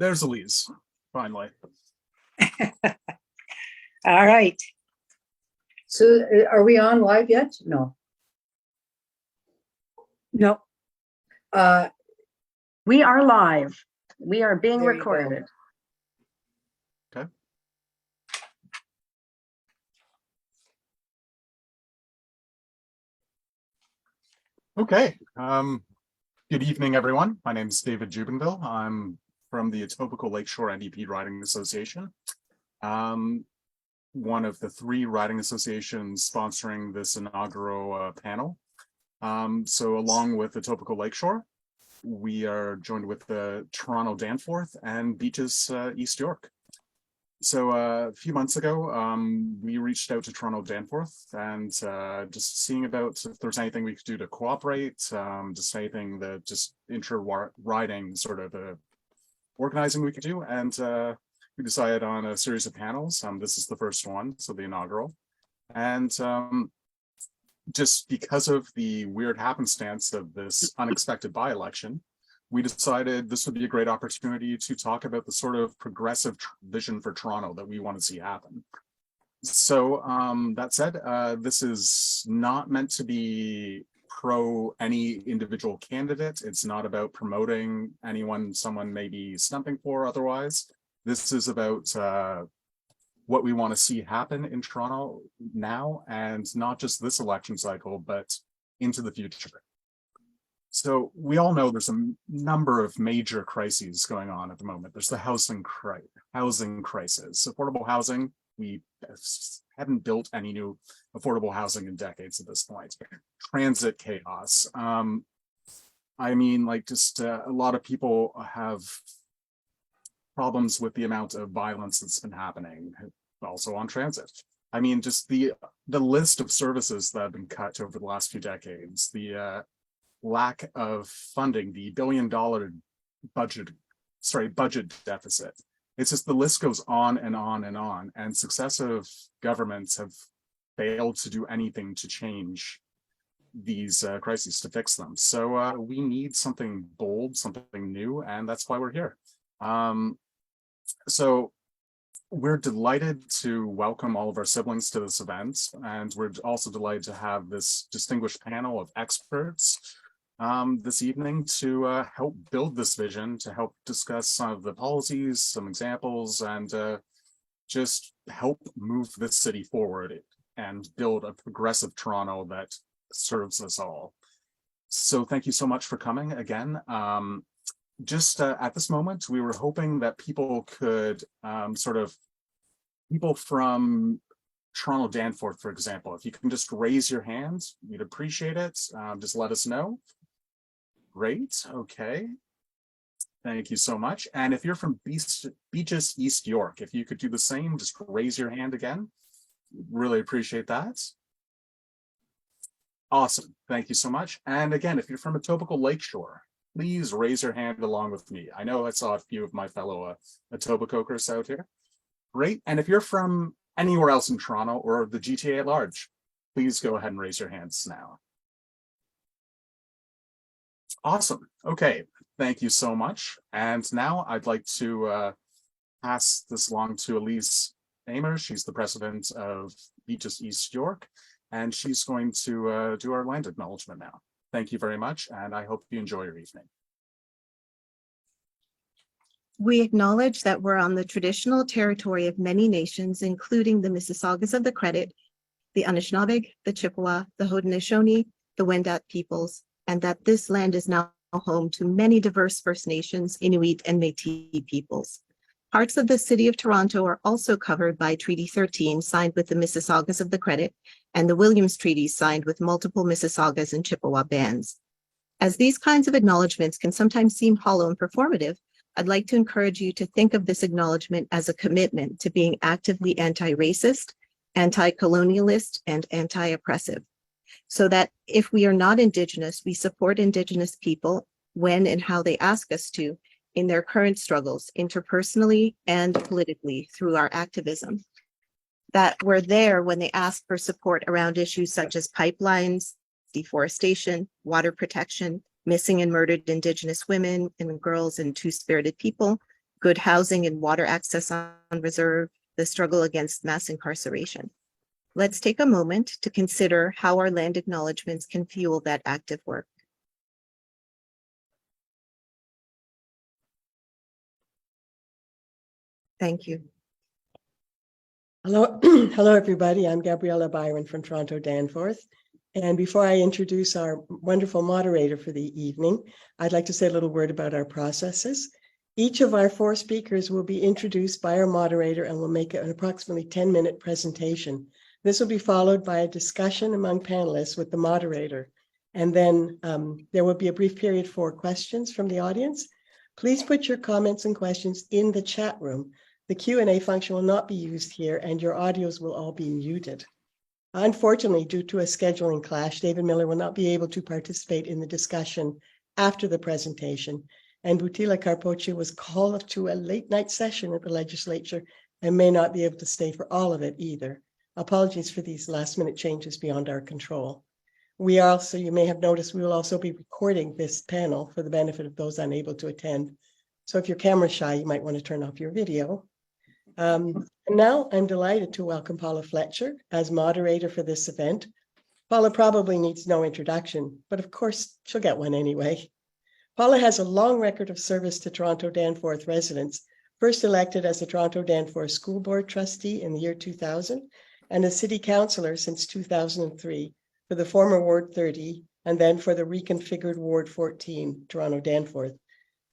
There's Elise, finally. All right. So are we on live yet? No. No. We are live. We are being There you go. recorded. Okay. Okay. Good evening, everyone. My name is David Jubinville. I'm from the Etobicoke Lakeshore NDP Riding Association. One of the 3 riding associations sponsoring this inaugural panel. So along with Etobicoke Lakeshore, we are joined with the Toronto-Danforth and Beaches East York. So a few months ago, we reached out to Toronto-Danforth and just seeing about if there's anything we could do to cooperate, just anything that just intra-riding sort of organizing we could do. And we decided on a series of panels. This is the first one, so the inaugural. And just because of the weird happenstance of this unexpected by-election, we decided this would be a great opportunity to talk about the sort of progressive vision for Toronto that we want to see happen. So that said, this is not meant to be pro any individual candidate. It's not about promoting anyone someone may be stumping for otherwise. This is about what we want to see happen in Toronto now, and not just this election cycle, but into the future. So we all know there's a number of major crises going on at the moment. There's the housing crisis, affordable housing. We haven't built any new affordable housing in decades at this point. Transit chaos. I mean, like just a lot of people have problems with the amount of violence that's been happening also on transit. I mean, just the list of services that have been cut over the last few decades, the lack of funding, the $1 billion budget deficit. It's just the list goes on and on and on, and successive governments have failed to do anything to change these crises, to fix them. So we need something bold, something new, and that's why we're here. So we're delighted to welcome all of our siblings to this event, and we're also delighted to have this distinguished panel of experts this evening to help build this vision, to help discuss some of the policies, some examples, and just help move this city forward and build a progressive Toronto that serves us all. So thank you so much for coming again. Just at this moment, we were hoping that people could people from Toronto-Danforth, for example, if you can just raise your hand, we'd appreciate it. Just let us know. Great, okay. Thank you so much. And if you're from Beaches East York, if you could do the same, just raise your hand again. Really appreciate that. Awesome, thank you so much. And again, if you're from Etobicoke Lakeshore, please raise your hand along with me. I know I saw a few of my fellow Etobicokers out here. Great, and if you're from anywhere else in Toronto or the GTA at large, please go ahead and raise your hands now. Awesome, okay, thank you so much. And now I'd like to pass this along to Elise Amer. She's the president of Beaches East York, and she's going to do our land acknowledgement now. Thank you very much, and I hope you enjoy your evening. We acknowledge that we're on the traditional territory of many nations, including the Mississaugas of the Credit, the Anishinaabe, the Chippewa, the Haudenosaunee, the Wendat peoples, and that this land is now home to many diverse First Nations, Inuit, and Métis peoples. Parts of the City of Toronto are also covered by Treaty 13, signed with the Mississaugas of the Credit, and the Williams Treaty, signed with multiple Mississaugas and Chippewa bands. As these kinds of acknowledgements can sometimes seem hollow and performative, I'd like to encourage you to think of this acknowledgement as a commitment to being actively anti-racist, anti-colonialist, and anti-oppressive, so that if we are not Indigenous, we support Indigenous people when and how they ask us to in their current struggles, interpersonally and politically, through our activism. That we're there when they ask for support around issues such as pipelines, deforestation, water protection, missing and murdered Indigenous women and girls and Two-Spirited people, good housing and water access on reserve, the struggle against mass incarceration. Let's take a moment to consider how our land acknowledgements can fuel that active work. Thank you. Hello, hello everybody. I'm Gabriella Byron from Toronto-Danforth. And before I introduce our wonderful moderator for the evening, I'd like to say a little word about our processes. Each of our 4 speakers will be introduced by our moderator and will make an approximately 10-minute presentation. This will be followed by a discussion among panelists with the moderator. And then there will be a brief period for questions from the audience. Please put your comments and questions in the chat room. The Q&A function will not be used here and your audios will all be muted. Unfortunately, due to a scheduling clash, David Miller will not be able to participate in the discussion after the presentation. And Butila Carpoche was called to a late night session at the legislature and may not be able to stay for all of it either. Apologies for these last minute changes beyond our control. We also, you may have noticed, we will also be recording this panel for the benefit of those unable to attend. So if you're camera shy, you might want to turn off your video. And now I'm delighted to welcome Paula Fletcher as moderator for this event. Paula probably needs no introduction, but of course she'll get one anyway. Paula has a long record of service to Toronto-Danforth residents, first elected as the Toronto-Danforth School Board trustee in the year 2000 and a city councillor since 2003 for the former Ward 30 and then for the reconfigured Ward 14, Toronto-Danforth.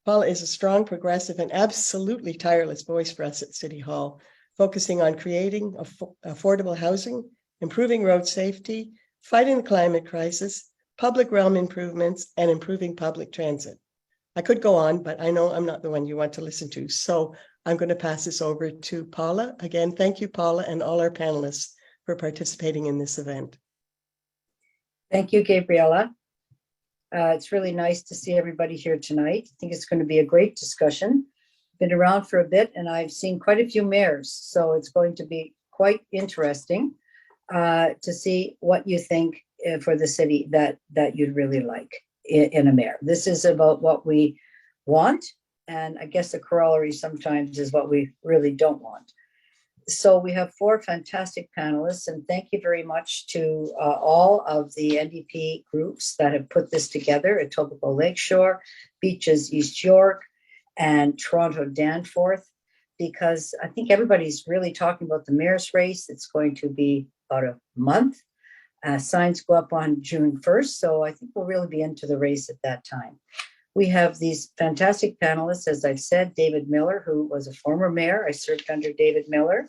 Paula is a strong, progressive, and absolutely tireless voice for us at City Hall, focusing on creating affordable housing, improving road safety, fighting the climate crisis, public realm improvements, and improving public transit. I could go on, but I know I'm not the one you want to listen to, so I'm going to pass this over to Paula. Again, thank you, Paula, and all our panelists for participating in this event. Thank you, Gabriella. It's really nice to see everybody here tonight. I think it's going to be a great discussion. Been around for a bit and I've seen quite a few mayors, so it's going to be quite interesting to see what you think for the city that you'd really like in a mayor. This is about what we want, and I guess the corollary sometimes is what we really don't want. So we have 4 fantastic panelists, and thank you very much to all of the NDP groups that have put this together: Etobicoke Lakeshore, Beaches East York, and Toronto-Danforth, because I think everybody's really talking about the mayor's race. It's going to be about a month. Signs go up on June 1st, so I think we'll really be into the race at that time. We have these fantastic panelists, as I've said, David Miller, who was a former mayor. I served under David Miller,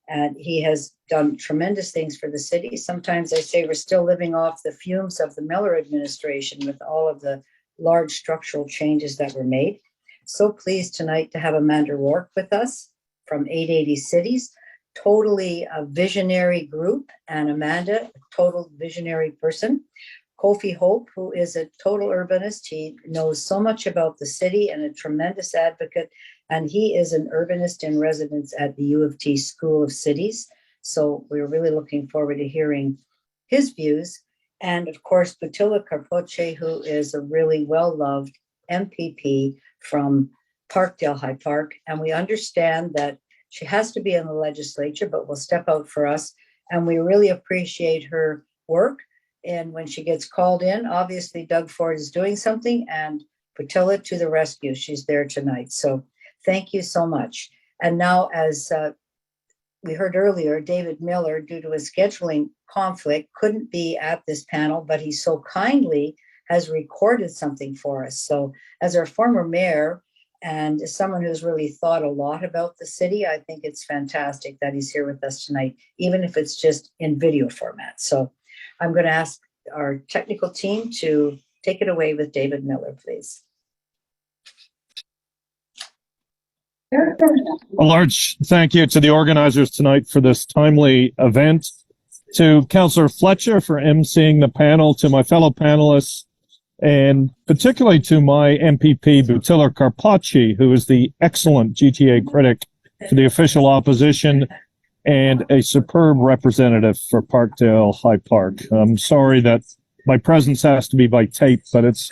and he has done tremendous things for the city. Sometimes I say we're still living off the fumes of the Miller administration with all of the large structural changes that were made. So pleased tonight to have Amanda Rourke with us from 880 Cities, totally a visionary group, and Amanda, a total visionary person. Kofi Hope, who is a total urbanist. He knows so much about the city and a tremendous advocate. And he is an urbanist in residence at the U of T School of Cities. So we're really looking forward to hearing his views. And of course, Butila Carpoche, who is a really well-loved MPP from Parkdale High Park. And we understand that she has to be in the legislature, but will step out for us. And we really appreciate her work. And when she gets called in, obviously Doug Ford is doing something, and Butila to the rescue. She's there tonight. So thank you so much. And now, as we heard earlier, David Miller, due to a scheduling conflict, couldn't be at this panel, but he so kindly has recorded something for us. So as our former mayor and as someone who's really thought a lot about the city, I think it's fantastic that he's here with us tonight, even if it's just in video format. So I'm going to ask our technical team to take it away with David Miller, please. A large thank you to the organizers tonight for this timely event, to Councillor Fletcher for emceeing the panel, to my fellow panelists, and particularly to my MPP, Butila Carpoche, who is the excellent GTA critic for the official opposition and a superb representative for Parkdale High Park. I'm sorry that my presence has to be by tape, but it's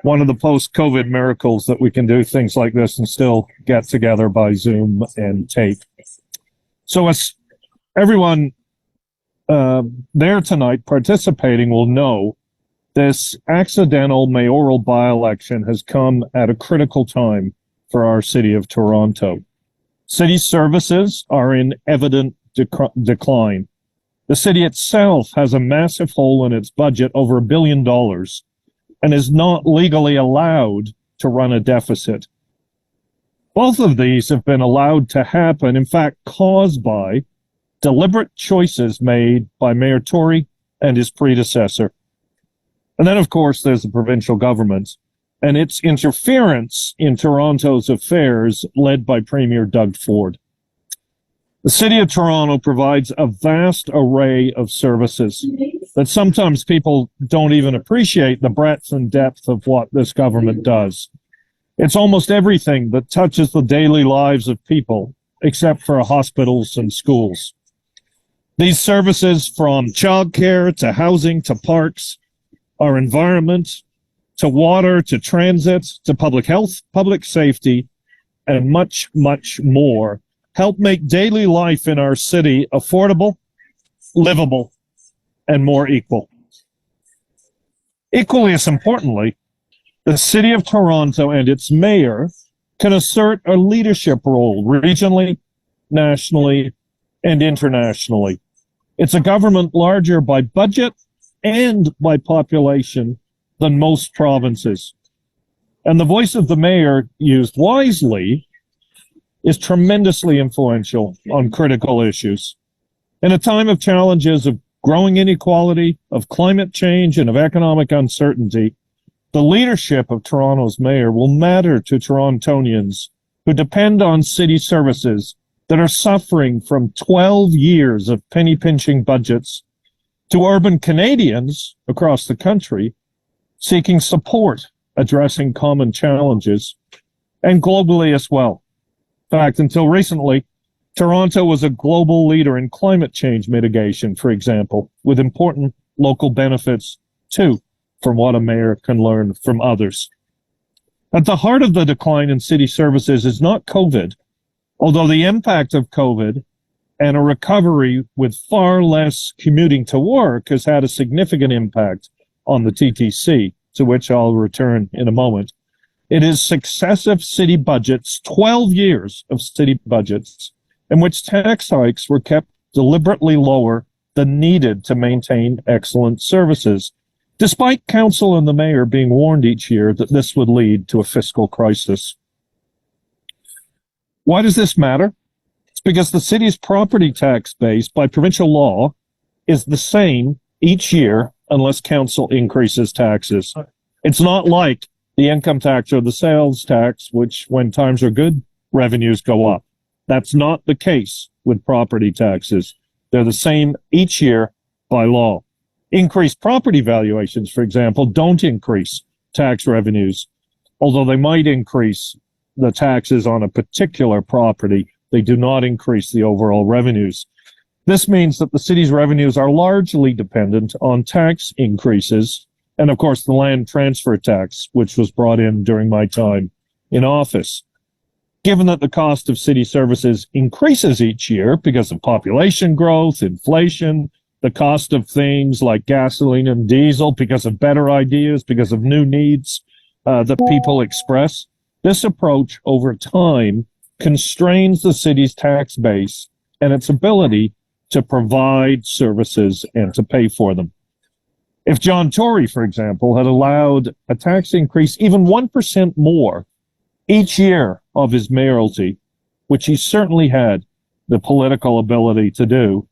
one of the post-COVID miracles that we can do things like this and still get together by Zoom and tape. So as everyone there tonight participating will know, this accidental mayoral by-election has come at a critical time for our city of Toronto. City services are in evident decline. The city itself has a massive hole in its budget, over $1 billion, and is not legally allowed to run a deficit. Both of these have been allowed to happen, in fact, caused by deliberate choices made by Mayor Tory and his predecessor. And then, of course, there's the provincial government and its interference in Toronto's affairs, led by Premier Doug Ford. The City of Toronto provides a vast array of services that sometimes people don't even appreciate the breadth and depth of what this government does. It's almost everything that touches the daily lives of people, except for hospitals and schools. These services, from childcare to housing to parks, our environment, to water, to transit, to public health, public safety, and much, much more, help make daily life in our city affordable, livable, and more equal. Equally as importantly, the City of Toronto and its mayor can assert a leadership role regionally, nationally, and internationally. It's a government larger by budget and by population than most provinces. And the voice of the mayor, used wisely, is tremendously influential on critical issues. In a time of challenges of growing inequality, of climate change, and of economic uncertainty, the leadership of Toronto's mayor will matter to Torontonians who depend on city services that are suffering from 12 years of penny-pinching budgets, to urban Canadians across the country seeking support addressing common challenges, and globally as well. In fact, until recently, Toronto was a global leader in climate change mitigation, for example, with important local benefits too, from what a mayor can learn from others. At the heart of the decline in city services is not COVID, although the impact of COVID and a recovery with far less commuting to work has had a significant impact on the TTC, to which I'll return in a moment. It is successive city budgets, 12 years of city budgets, in which tax hikes were kept deliberately lower than needed to maintain excellent services, despite council and the mayor being warned each year that this would lead to a fiscal crisis. Why does this matter? It's because the city's property tax base by provincial law is the same each year unless council increases taxes. It's not like the income tax or the sales tax, which when times are good, revenues go up. That's not the case with property taxes. They're the same each year by law. Increased property valuations, for example, don't increase tax revenues, although they might increase the taxes on a particular property. They do not increase the overall revenues. This means that the city's revenues are largely dependent on tax increases and, of course, the land transfer tax, which was brought in during my time in office. Given that the cost of city services increases each year because of population growth, inflation, the cost of things like gasoline and diesel, because of better ideas, because of new needs that people express, this approach over time constrains the city's tax base and its ability to provide services and to pay for them. If John Tory, for example, had allowed a tax increase even 1% more each year of his mayoralty, which he certainly had the political ability to do,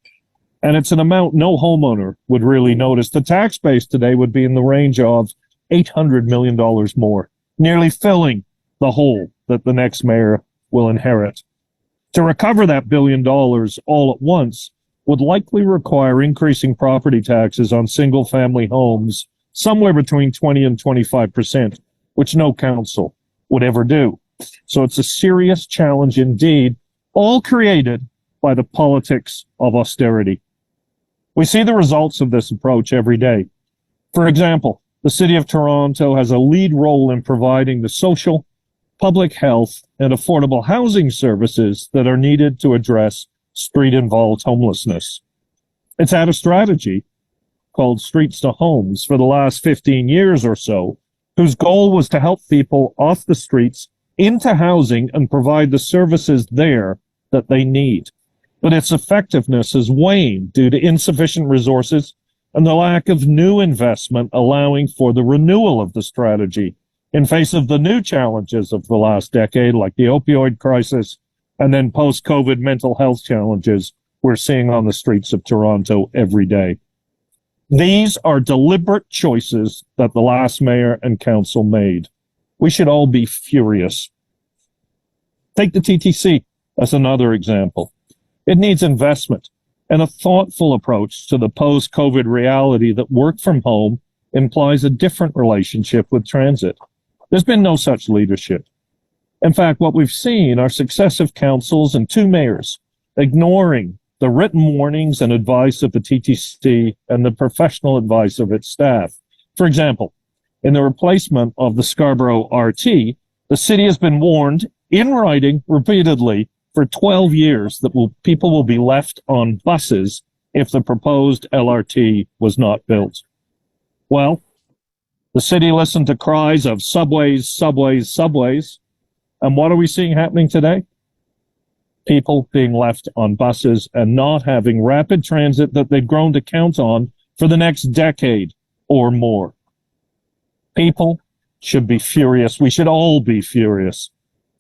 and it's an amount no homeowner would really notice, the tax base today would be in the range of $800 million more, nearly filling the hole that the next mayor will inherit. To recover that $1 billion all at once would likely require increasing property taxes on single-family homes somewhere between 20 and 25%, which no council would ever do. So it's a serious challenge indeed, all created by the politics of austerity. We see the results of this approach every day. For example, the City of Toronto has a lead role in providing the social, public health, and affordable housing services that are needed to address street-involved homelessness. It's had a strategy called Streets to Homes for the last 15 years or so, whose goal was to help people off the streets into housing and provide the services there that they need. But its effectiveness has waned due to insufficient resources and the lack of new investment allowing for the renewal of the strategy in face of the new challenges of the last decade, like the opioid crisis and then post-COVID mental health challenges we're seeing on the streets of Toronto every day. These are deliberate choices that the last mayor and council made. We should all be furious. Take the TTC as another example. It needs investment and a thoughtful approach to the post-COVID reality that work from home implies a different relationship with transit. There's been no such leadership. In fact, what we've seen are successive councils and 2 mayors ignoring the written warnings and advice of the TTC and the professional advice of its staff. For example, in the replacement of the Scarborough RT, the city has been warned in writing repeatedly for 12 years that people will be left on buses if the proposed LRT was not built. Well, the city listened to cries of subways, subways, subways. And what are we seeing happening today? People being left on buses and not having rapid transit that they've grown to count on for the next decade or more. People should be furious. We should all be furious.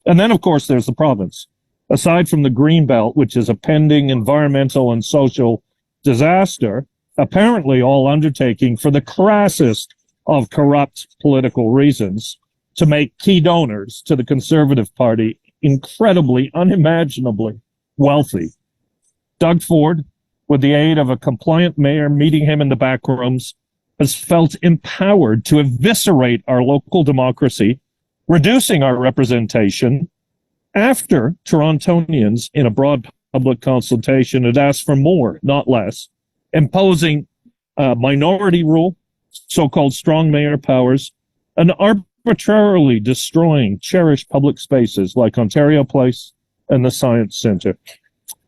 And then, of course, there's the province. Aside from the Greenbelt, which is a pending environmental and social disaster, apparently all undertaking for the crassest of corrupt political reasons to make key donors to the Conservative Party incredibly, unimaginably wealthy. Doug Ford, with the aid of a compliant mayor meeting him in the back rooms, has felt empowered to eviscerate our local democracy, reducing our representation after Torontonians in a broad public consultation had asked for more, not less, imposing a minority rule, so-called strong mayor powers, and arbitrarily destroying cherished public spaces like Ontario Place and the Science Centre.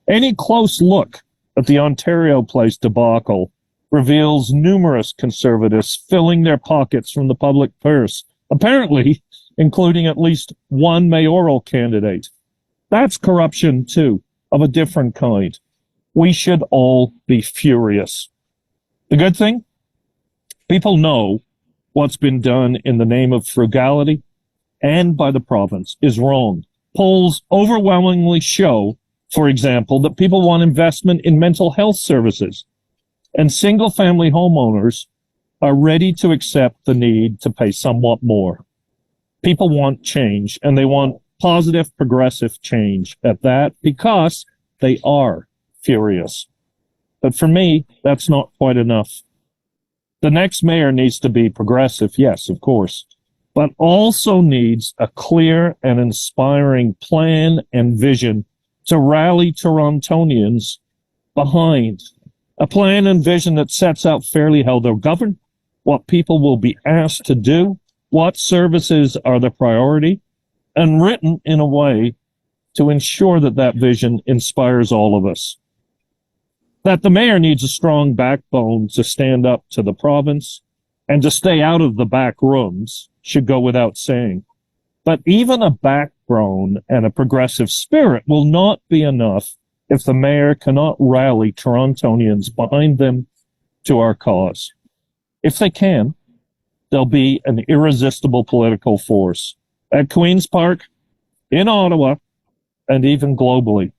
Any close look at the Ontario Place debacle reveals numerous Conservatives filling their pockets from the public purse, apparently including at least one mayoral candidate. That's corruption, too, of a different kind. We should all be furious. The good thing? People know what's been done in the name of frugality and by the province is wrong. Polls overwhelmingly show, for example, that people want investment in mental health services, and single-family homeowners are ready to accept the need to pay somewhat more. People want change, and they want positive, progressive change at that because they are furious. But for me, that's not quite enough. The next mayor needs to be progressive, yes, of course, but also needs a clear and inspiring plan and vision to rally Torontonians behind. A plan and vision that sets out fairly how they'll govern, what people will be asked to do, what services are the priority, and written in a way to ensure that that vision inspires all of us. That the mayor needs a strong backbone to stand up to the province and to stay out of the back rooms should go without saying. But even a backbone and a progressive spirit will not be enough if the mayor cannot rally Torontonians behind them to our cause. If they can, they'll be an irresistible political force at Queen's Park, in Ottawa, and even globally.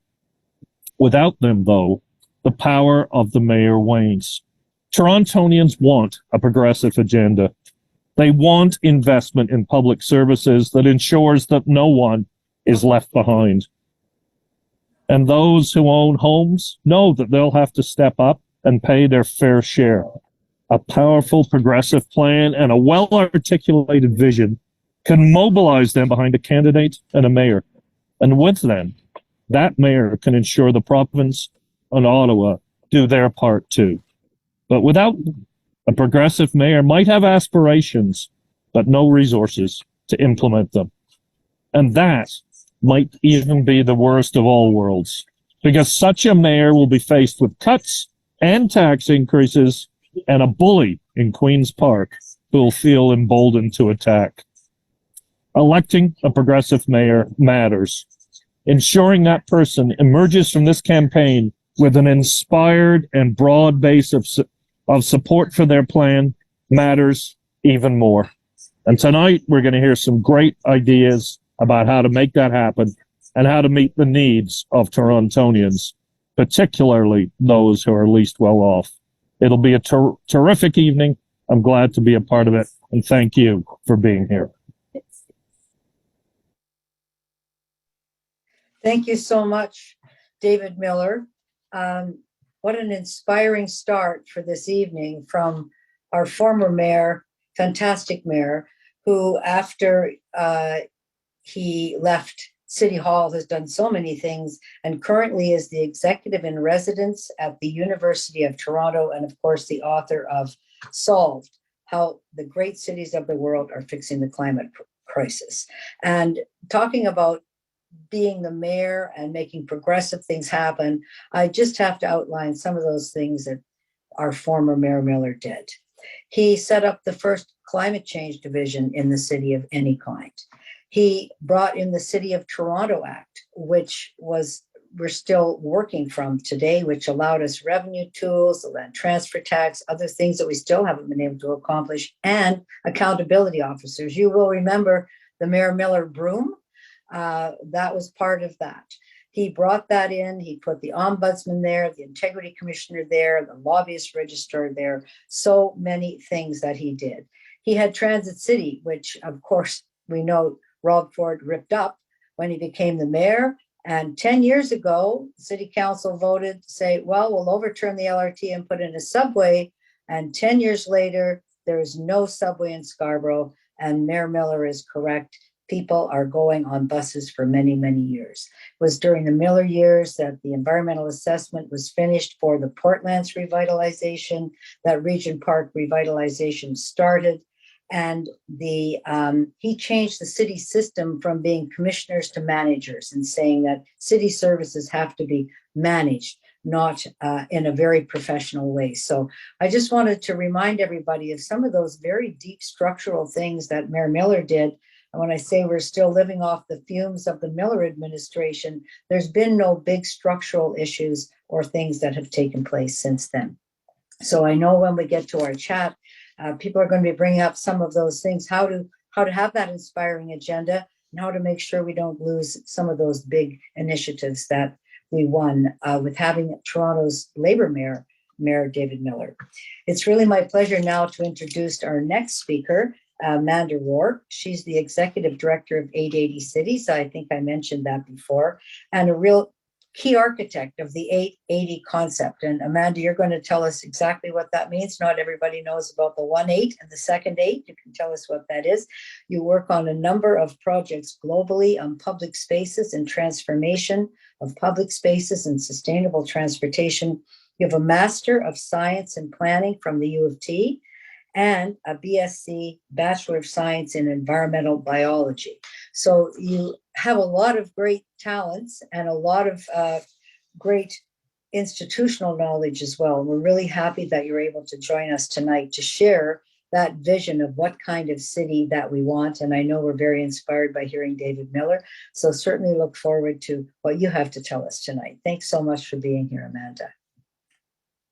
Without them, though, the power of the mayor wanes. Torontonians want a progressive agenda. They want investment in public services that ensures that no one is left behind. And those who own homes know that they'll have to step up and pay their fair share. A powerful progressive plan and a well-articulated vision can mobilize them behind a candidate and a mayor. And with them, that mayor can ensure the province and Ottawa do their part too. But without them, A progressive mayor might have aspirations, but no resources to implement them. And that might even be the worst of all worlds, because such a mayor will be faced with cuts and tax increases and a bully in Queen's Park who will feel emboldened to attack. Electing a progressive mayor matters. Ensuring that person emerges from this campaign with an inspired and broad base of support for their plan matters even more. And tonight, we're going to hear some great ideas about how to make that happen and how to meet the needs of Torontonians, particularly those who are least well off. It'll be a terrific evening. I'm glad to be a part of it, and thank you for being here. Thank you so much, David Miller. What an inspiring start for this evening from our former mayor, fantastic mayor, who after he left City Hall has done so many things and currently is the executive in residence at the University of Toronto and of course the author of Solved, How the Great Cities of the World Are Fixing the Climate Crisis. And talking about being the mayor and making progressive things happen, I just have to outline some of those things that our former Mayor Miller did. He set up the first climate change division in the city of any kind. He brought in the City of Toronto Act, which we're still working from today, which allowed us revenue tools, the land transfer tax, other things that we still haven't been able to accomplish, and accountability officers. You will remember the Mayor Miller broom. That was part of that. He brought that in. He put the ombudsman there, the integrity commissioner there, the lobbyist registrar there, so many things that he did. He had Transit City, which of course we know Rob Ford ripped up when he became the mayor. And 10 years ago, City Council voted to say, well, we'll overturn the LRT and put in a subway. And 10 years later, there is no subway in Scarborough. And Mayor Miller is correct. People are going on buses for many, many years. It was during the Miller years that the environmental assessment was finished for the Portlands revitalization, that Regent Park revitalization started. And he changed the city system from being commissioners to managers and saying that city services have to be managed, not in a very professional way. So I just wanted to remind everybody of some of those very deep structural things that Mayor Miller did. And when I say we're still living off the fumes of the Miller administration, there's been no big structural issues or things that have taken place since then. So I know when we get to our chat, people are going to be bringing up some of those things, how to have that inspiring agenda and how to make sure we don't lose some of those big initiatives that we won with having Toronto's Labour Mayor, Mayor David Miller. It's really my pleasure now to introduce our next speaker, Amanda Rourke. She's the Executive Director of 880 Cities. I think I mentioned that before, and a real key architect of the 880 concept. And Amanda, you're going to tell us exactly what that means. Not everybody knows about the 1-8 and the second 8. You can tell us what that is. You work on a number of projects globally on public spaces and transformation of public spaces and sustainable transportation. You have a Master of Science in Planning from the U of T and a BSc, Bachelor of Science in Environmental Biology. So you have a lot of great talents and a lot of great institutional knowledge as well. And we're really happy that you're able to join us tonight to share that vision of what kind of city that we want. And I know we're very inspired by hearing David Miller. So certainly look forward to what you have to tell us tonight. Thanks so much for being here, Amanda.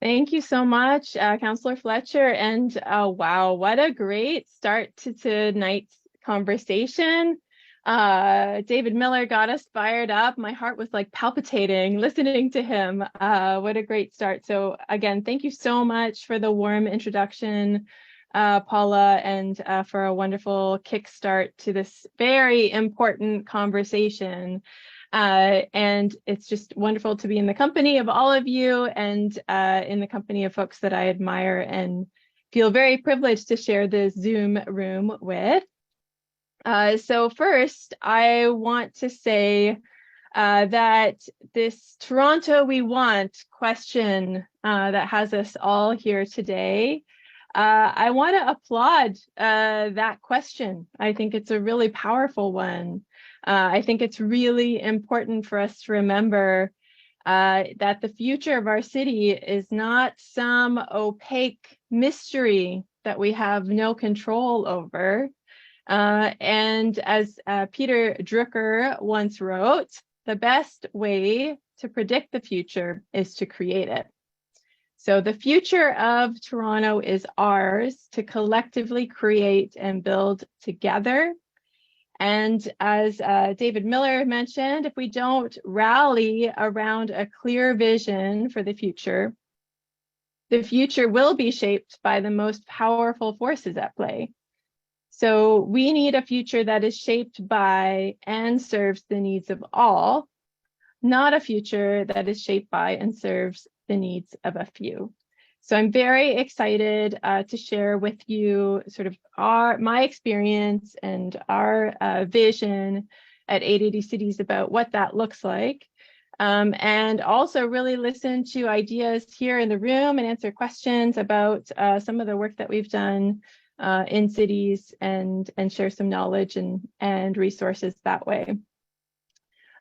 Thank you so much, Councillor Fletcher. And wow, what a great start to tonight's conversation. David Miller got us fired up. My heart was like palpitating listening to him. What a great start. So again, thank you so much for the warm introduction, Paula, and for a wonderful kickstart to this very important conversation. And it's just wonderful to be in the company of all of you and in the company of folks that I admire and feel very privileged to share this Zoom room with. So first, I want to say that this Toronto We Want question that has us all here today I want to applaud that question. I think it's a really powerful one. I think it's really important for us to remember that the future of our city is not some opaque mystery that we have no control over. And as Peter Drucker once wrote, the best way to predict the future is to create it. So the future of Toronto is ours to collectively create and build together. And as David Miller mentioned, if we don't rally around a clear vision for the future will be shaped by the most powerful forces at play. So we need a future that is shaped by and serves the needs of all, not a future that is shaped by and serves the needs of a few. So I'm very excited to share with you sort of my experience and our vision at 880 Cities about what that looks like. And also really listen to ideas here in the room and answer questions about some of the work that we've done in cities and share some knowledge and resources that way.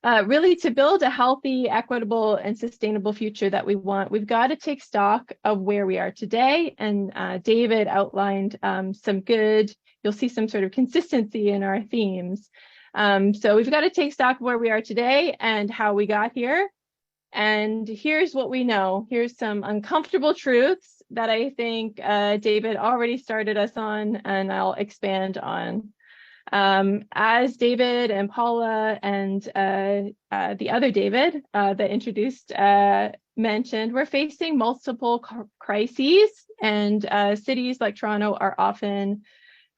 Really, to build a healthy, equitable, and sustainable future that we want, we've got to take stock of where we are today. And David outlined you'll see some sort of consistency in our themes. So we've got to take stock of where we are today and how we got here. And here's what we know. Here's some uncomfortable truths that I think David already started us on, and I'll expand on. As David and Paula and the other David that introduced mentioned, we're facing multiple crises, and cities like Toronto are often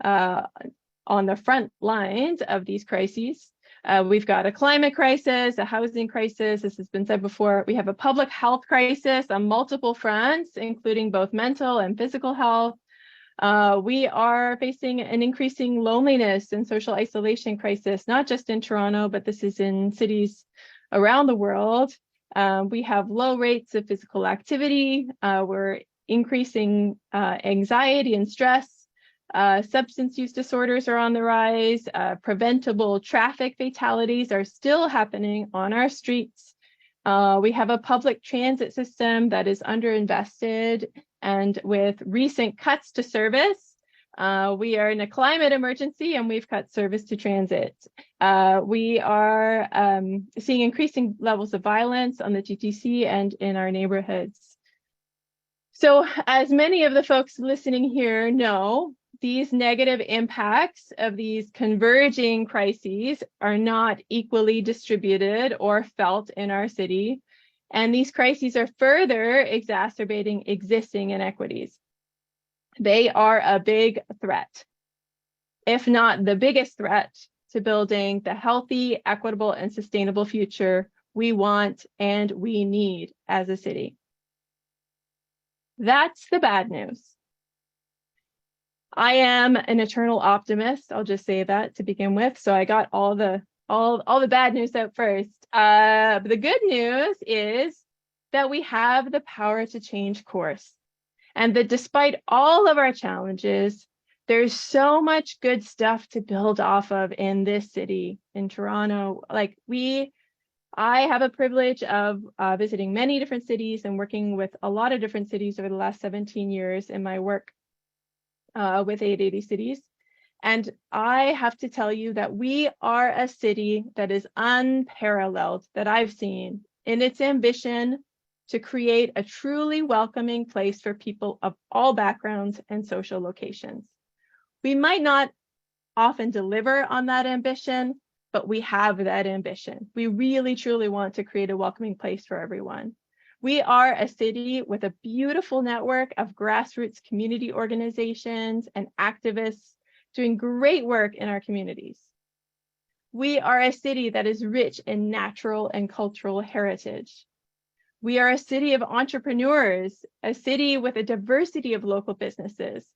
on the front lines of these crises. We've got a climate crisis, a housing crisis, this has been said before. We have a public health crisis on multiple fronts, including both mental and physical health. We are facing an increasing loneliness and social isolation crisis, not just in Toronto, but this is in cities around the world. We have low rates of physical activity. We're increasing anxiety and stress. Substance use disorders are on the rise. Preventable traffic fatalities are still happening on our streets. We have a public transit system that is underinvested, and with recent cuts to service, we are in a climate emergency and we've cut service to transit. We are seeing increasing levels of violence on the GTC and in our neighborhoods. So as many of the folks listening here know, these negative impacts of these converging crises are not equally distributed or felt in our city. And these crises are further exacerbating existing inequities. They are a big threat, if not the biggest threat, to building the healthy, equitable, and sustainable future we want and we need as a city. That's the bad news. I am an eternal optimist. I'll just say that to begin with. So I got all the bad news out first. But the good news is that we have the power to change course, and that despite all of our challenges, there's so much good stuff to build off of in this city, in Toronto. I have a privilege of visiting many different cities and working with a lot of different cities over the last 17 years in my work with 880 Cities. And I have to tell you that we are a city that is unparalleled, that I've seen, in its ambition to create a truly welcoming place for people of all backgrounds and social locations. We might not often deliver on that ambition, but we have that ambition. We really, truly want to create a welcoming place for everyone. We are a city with a beautiful network of grassroots community organizations and activists doing great work in our communities. We are a city that is rich in natural and cultural heritage. We are a city of entrepreneurs, a city with a diversity of local businesses,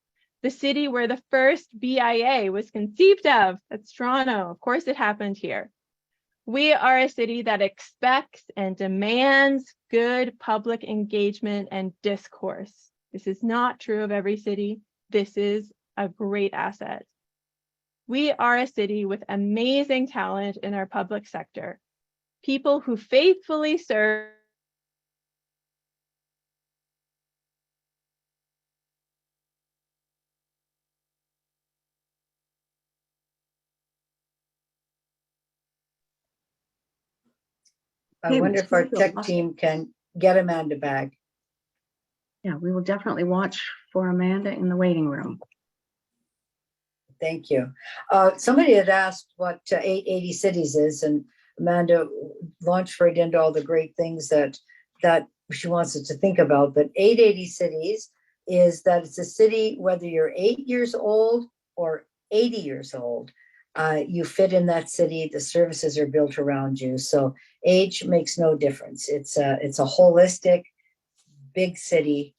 the city where the first BIA was conceived of. That's Toronto. Of course, it happened here. We are a city that expects and demands good public engagement and discourse. This is not true of every city. this is a great asset. We are a city with amazing talent in our public sector, people who faithfully serve I Okay, wonder it's if our good to tech watch. team can get Amanda back. Yeah, we will definitely watch for Amanda in the waiting room. Thank you. Somebody had asked what 880 Cities is, and Amanda launched right into all the great things that she wants us to think about. But 880 Cities is that it's a city, whether you're 8 years old or 80 years old, you fit in that city. The services are built around you. So age makes no difference. It's a holistic, big city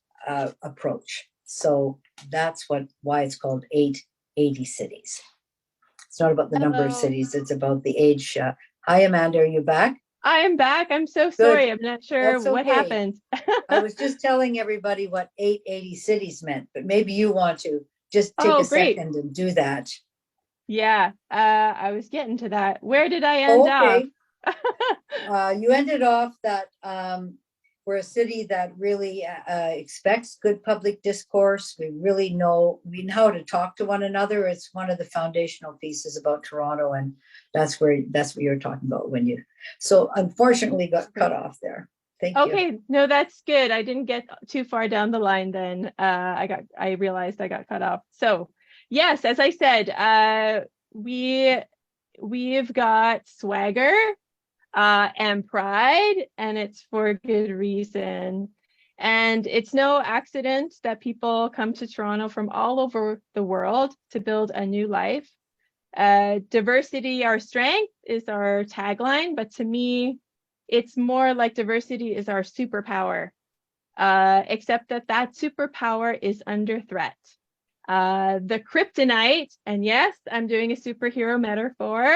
approach. So that's why it's called 880 Cities. It's not about the number of Hello. cities, it's about the age. Hi, Amanda, are you back? I am back. I'm so sorry. I'm not sure That's what okay. happened. I was just telling everybody what 880 Cities meant, but maybe you want to just take Oh, a great. second and do that. Yeah, I was getting to that. Where did I end Okay. up? You ended off that we're a city that really expects good public discourse. We know how to talk to one another. It's one of the foundational pieces about Toronto, and that's what you're talking about when you. So unfortunately, got cut off there. Thank you. Okay, no, that's good. I didn't get too far down the line then. I realized I got cut off. So yes, as I said, we've got swagger and pride, and it's for good reason. And it's no accident that people come to Toronto from all over the world to build a new life. Diversity, our strength, is our tagline, but to me, it's more like diversity is our superpower, except that superpower is under threat. The kryptonite, and yes, I'm doing a superhero metaphor,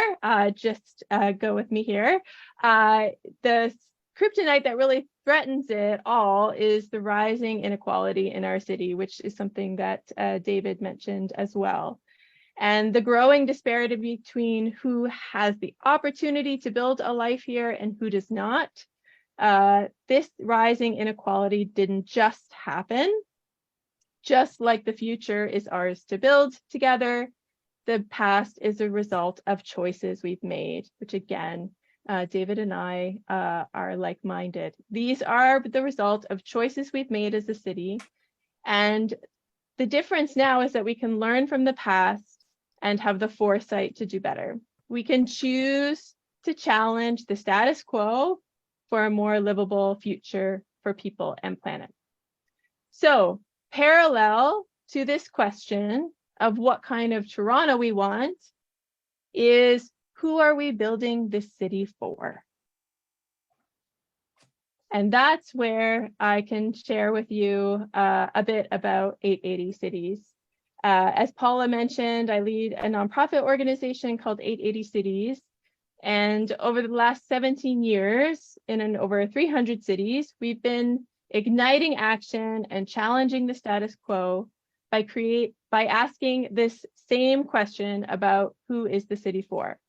just go with me here. The kryptonite that really threatens it all is the rising inequality in our city, which is something that David mentioned as well. And the growing disparity between who has the opportunity to build a life here and who does not. This rising inequality didn't just happen. Just like the future is ours to build together, the past is a result of choices we've made, which again, David and I are like-minded. These are the result of choices we've made as a city. And the difference now is that we can learn from the past and have the foresight to do better. We can choose to challenge the status quo for a more livable future for people and planet. So, parallel to this question of what kind of Toronto we want is, who are we building this city for? And that's where I can share with you a bit about 880 Cities. As Paula mentioned, I lead a nonprofit organization called 880 Cities. And over the last 17 years, in over 300 cities, we've been igniting action and challenging the status quo by asking this same question about who is the city for.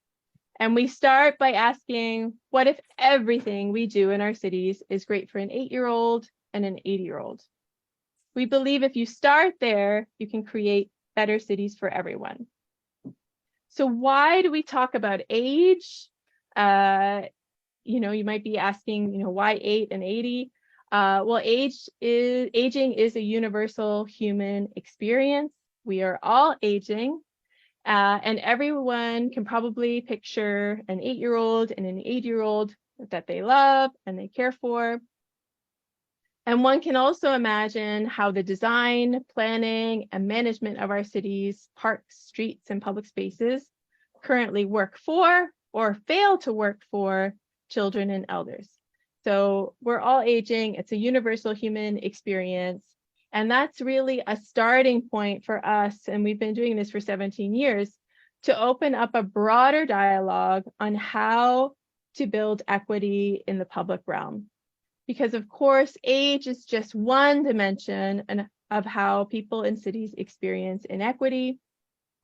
And we start by asking, what if everything we do in our cities is great for an 8-year-old and an 80-year-old? We believe if you start there, you can create better cities for everyone. So why do we talk about age? You might be asking, why 8 and 80? Well, aging is a universal human experience. We are all aging, and everyone can probably picture an 8-year-old and an 80-year-old that they love and they care for. And one can also imagine how the design, planning, and management of our cities, parks, streets, and public spaces currently work for or fail to work for children and elders. So we're all aging. It's a universal human experience. And that's really a starting point for us, and we've been doing this for 17 years, to open up a broader dialogue on how to build equity in the public realm. Because of course, age is just one dimension of how people in cities experience inequity.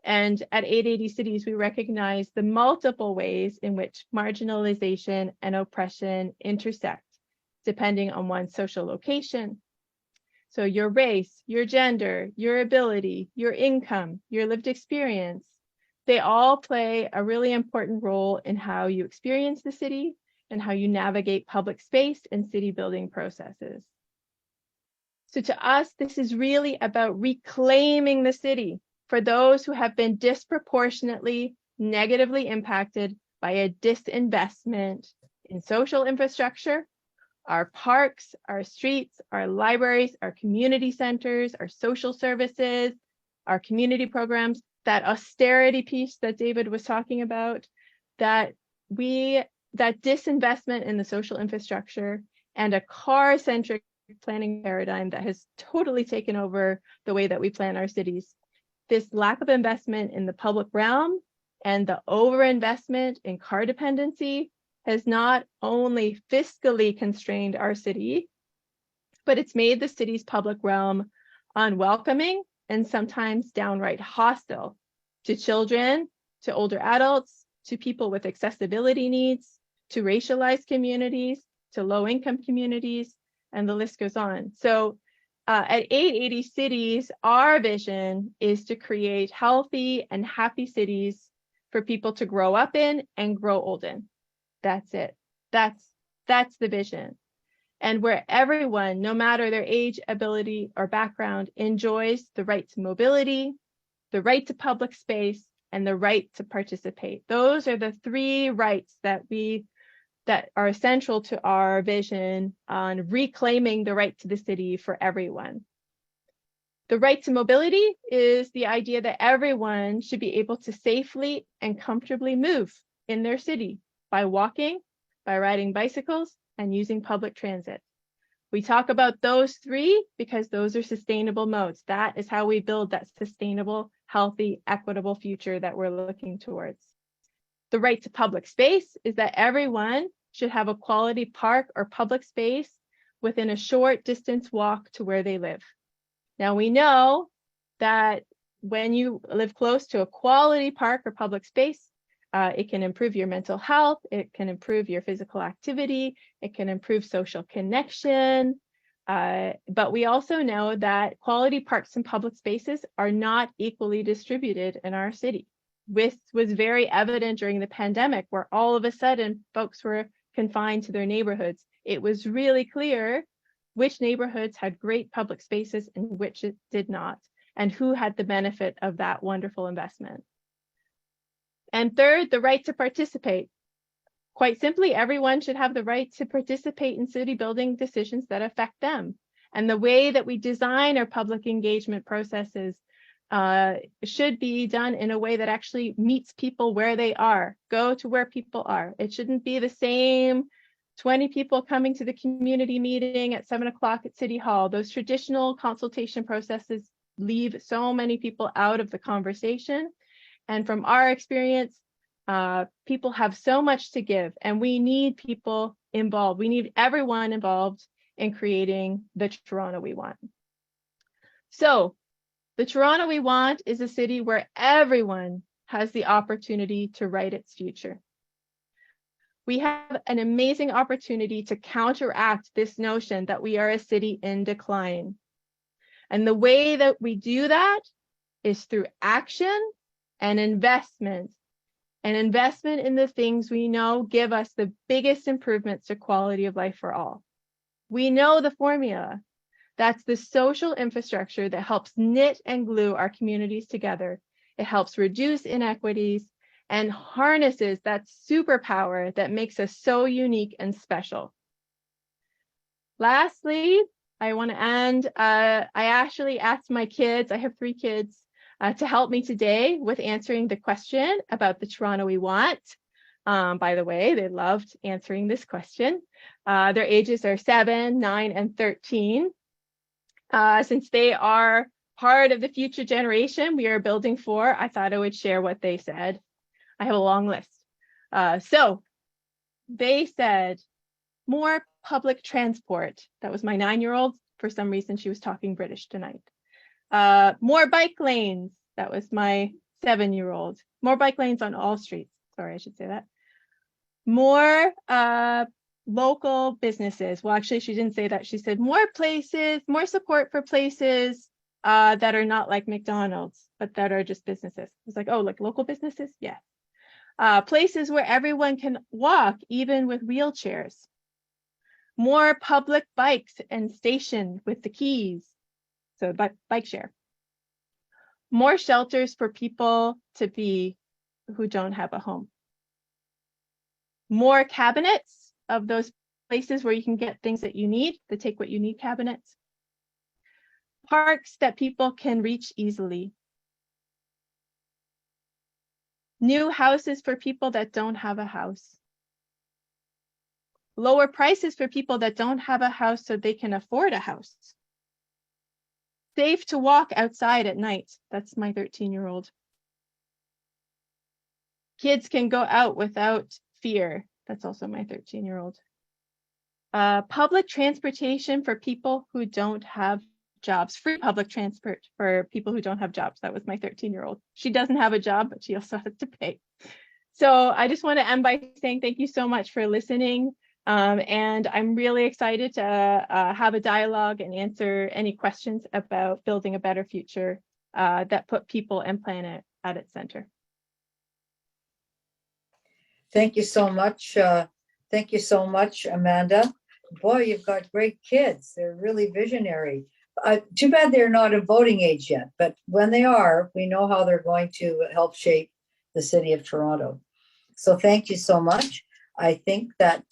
And at 880 Cities, we recognize the multiple ways in which marginalization and oppression intersect, depending on one's social location. So your race, your gender, your ability, your income, your lived experience, they all play a really important role in how you experience the city and how you navigate public space and city building processes. So to us, this is really about reclaiming the city for those who have been disproportionately negatively impacted by a disinvestment in social infrastructure, our parks, our streets, our libraries, our community centers, our social services, our community programs, that austerity piece that David was talking about, that disinvestment in the social infrastructure and a car-centric planning paradigm that has totally taken over the way that we plan our cities. This lack of investment in the public realm and the overinvestment in car dependency has not only fiscally constrained our city, but it's made the city's public realm unwelcoming and sometimes downright hostile to children, to older adults, to people with accessibility needs, to racialized communities, to low-income communities, and the list goes on. So at 880 Cities, our vision is to create healthy and happy cities for people to grow up in and grow old in. That's it. That's the vision. And where everyone, no matter their age, ability, or background, enjoys the right to mobility, the right to public space, and the right to participate. Those are the three rights that are essential to our vision on reclaiming the right to the city for everyone. The right to mobility is the idea that everyone should be able to safely and comfortably move in their city by walking, by riding bicycles, and using public transit. We talk about those three because those are sustainable modes. That is how we build that sustainable, healthy, equitable future that we're looking towards. The right to public space is that everyone should have a quality park or public space within a short distance walk to where they live. Now we know that when you live close to a quality park or public space, it can improve your mental health, it can improve your physical activity, it can improve social connection. But we also know that quality parks and public spaces are not equally distributed in our city. This was very evident during the pandemic, where all of a sudden folks were confined to their neighborhoods. It was really clear which neighborhoods had great public spaces and which it did not, and who had the benefit of that wonderful investment. And third, the right to participate. Quite simply, everyone should have the right to participate in city building decisions that affect them. And the way that we design our public engagement processes should be done in a way that actually meets people where they are. Go to where people are. It shouldn't be the same 20 people coming to the community meeting at 7 o'clock at City Hall. Those traditional consultation processes leave so many people out of the conversation. And from our experience, people have so much to give, and we need people involved. We need everyone involved in creating the Toronto we want. So the Toronto we want is a city where everyone has the opportunity to write its future. We have an amazing opportunity to counteract this notion that we are a city in decline. And the way that we do that is through action and investment in the things we know give us the biggest improvements to quality of life for all. We know the formula. That's the social infrastructure that helps knit and glue our communities together. It helps reduce inequities and harnesses that superpower that makes us so unique and special. Lastly, I want to end, I actually asked my kids, I have 3 kids, to help me today with answering the question about the Toronto we want. By the way, they loved answering this question. Their ages are 7, 9, and 13. Since they are part of the future generation we are building for, I thought I would share what they said. I have a long list. So they said more public transport. That was my 9-year-old for some reason she was talking British tonight. More bike lanes. That was my 7-year-old. More bike lanes on all streets. Sorry, I should say that. More local businesses. Well, actually, she didn't say that. She said more places, more support for places that are not like McDonald's, but that are just businesses. It's like, oh, like local businesses? Yeah. Places where everyone can walk, even with wheelchairs. More public bikes and station with the keys. So bike share. More shelters for people to be who don't have a home. More cabinets of those places where you can get things that you need, the take what you need cabinets. Parks that people can reach easily. New houses for people that don't have a house. Lower prices for people that don't have a house so they can afford a house. Safe to walk outside at night. That's my 13-year-old. Kids can go out without fear. That's also my 13-year-old. Public transportation for people who don't have jobs. Free public transport for people who don't have jobs. That was my 13-year-old. She doesn't have a job, but she also has to pay. So I just want to end by saying thank you so much for listening. And I'm really excited to have a dialogue and answer any questions about building a better future that put people and planet at its center. Thank you so much. Thank you so much, Amanda. Boy, you've got great kids. They're really visionary. Too bad they're not of voting age yet, but when they are, we know how they're going to help shape the city of Toronto. So thank you so much. I think that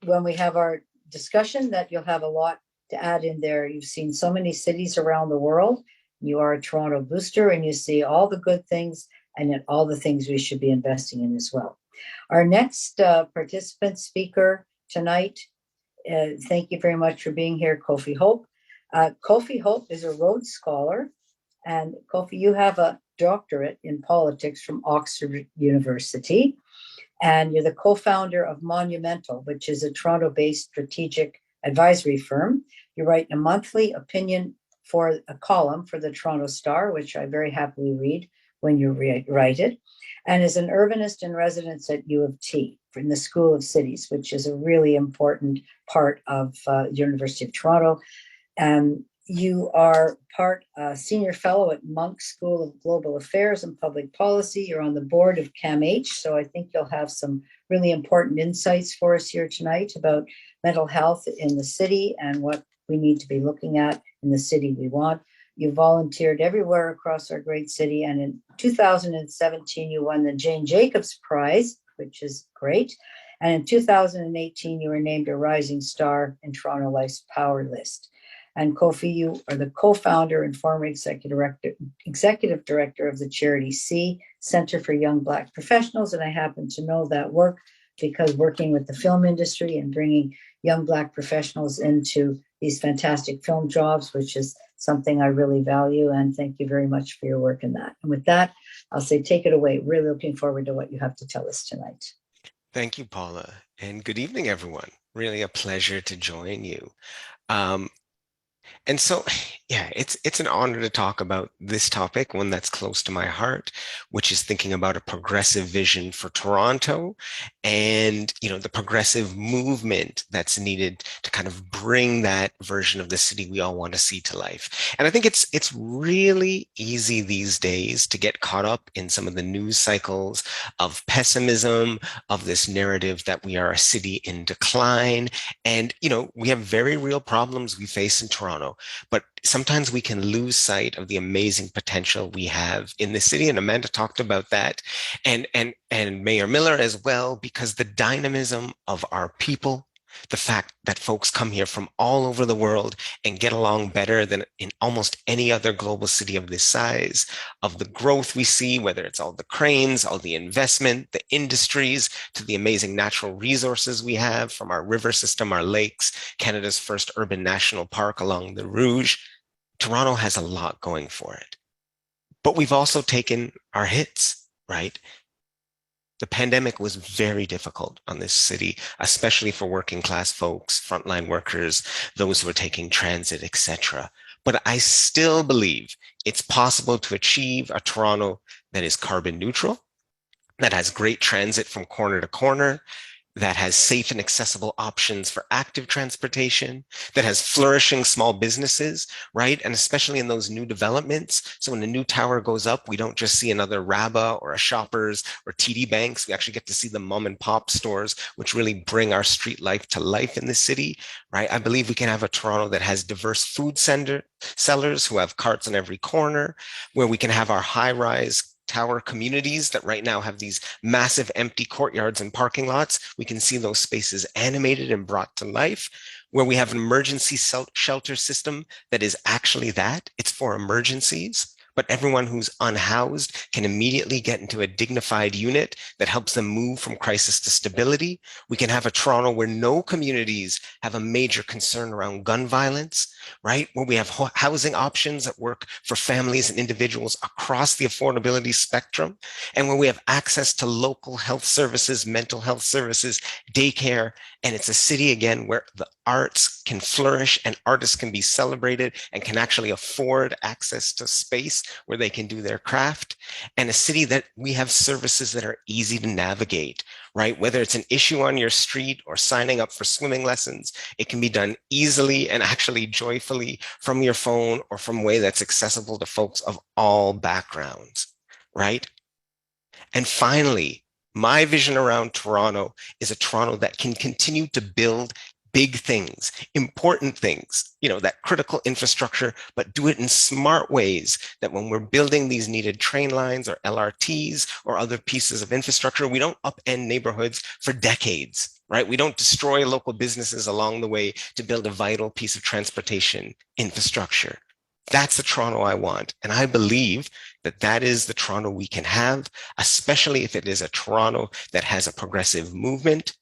when we have our discussion, that you'll have a lot to add in there. You've seen so many cities around the world. You are a Toronto booster, and you see all the good things and yet all the things we should be investing in as well. Our next participant speaker tonight, thank you very much for being here, Kofi Hope. Kofi Hope is a Rhodes Scholar, and Kofi, you have a doctorate in politics from Oxford University, and you're the co-founder of Monumental, which is a Toronto-based strategic advisory firm. You write a monthly opinion for a column for the Toronto Star, which I very happily read when you write it, and is an urbanist in residence at U of T in the School of Cities, which is a really important part of the University of Toronto. You are senior fellow at Monk School of Global Affairs and Public Policy. You're on the board of CAMH, so I think you'll have some really important insights for us here tonight about mental health in the city and what we need to be looking at in the city we want. You volunteered everywhere across our great city, and in 2017, you won the Jane Jacobs Prize, which is great. And in 2018, you were named a Rising Star in Toronto Life's Power List. And Kofi, you are the co-founder and former executive director of the charity C, Center for Young Black Professionals. And I happen to know that work because working with the film industry and bringing young Black professionals into these fantastic film jobs, which is something I really value. And thank you very much for your work in that. And with that, I'll say, take it away. Really looking forward to what you have to tell us tonight. Thank you, Paula. And good evening, everyone. Really a pleasure to join you. And so, yeah, it's an honor to talk about this topic, one that's close to my heart, which is thinking about a progressive vision for Toronto and, the progressive movement that's needed to kind of bring that version of the city we all want to see to life. And I think it's really easy these days to get caught up in some of the news cycles of pessimism, of this narrative that we are a city in decline. And, we have very real problems we face in Toronto, but sometimes we can lose sight of the amazing potential we have in the city. And Amanda talked about that, and Mayor Miller as well, because the dynamism of our people, the fact that folks come here from all over the world and get along better than in almost any other global city of this size, of the growth we see, whether it's all the cranes, all the investment, the industries, to the amazing natural resources we have from our river system, our lakes, Canada's first urban national park along the Rouge. Toronto has a lot going for it. But we've also taken our hits, right? The pandemic was very difficult on this city, especially for working class folks, frontline workers, those who are taking transit, etc. But I still believe it's possible to achieve a Toronto that is carbon neutral, that has great transit from corner to corner, that has safe and accessible options for active transportation, that has flourishing small businesses, right? And especially in those new developments. So when a new tower goes up, we don't just see another Rabba or a Shoppers or TD Banks. We actually get to see the mom and pop stores, which really bring our street life to life in the city, right? I believe we can have a Toronto that has diverse food sellers who have carts on every corner, where we can have our high-rise tower communities that right now have these massive empty courtyards and parking lots. We can see those spaces animated and brought to life, where we have an emergency shelter system that is actually that. It's for emergencies, but everyone who's unhoused can immediately get into a dignified unit that helps them move from crisis to stability. We can have a Toronto where no communities have a major concern around gun violence, right? Where we have housing options that work for families and individuals across the affordability spectrum, and where we have access to local health services, mental health services, daycare. And it's a city, again, where the arts can flourish and artists can be celebrated and can actually afford access to space where they can do their craft, and a city that we have services that are easy to navigate, right? Whether it's an issue on your street or signing up for swimming lessons, it can be done easily and actually joyfully from your phone or from a way that's accessible to folks of all backgrounds, right? And finally, my vision around Toronto is a Toronto that can continue to build big things, important things, that critical infrastructure, but do it in smart ways, that when we're building these needed train lines or LRTs or other pieces of infrastructure, we don't upend neighborhoods for decades, right? We don't destroy local businesses along the way to build a vital piece of transportation infrastructure. That's the Toronto I want. And I believe that that is the Toronto we can have, especially if it is a Toronto that has a progressive movement,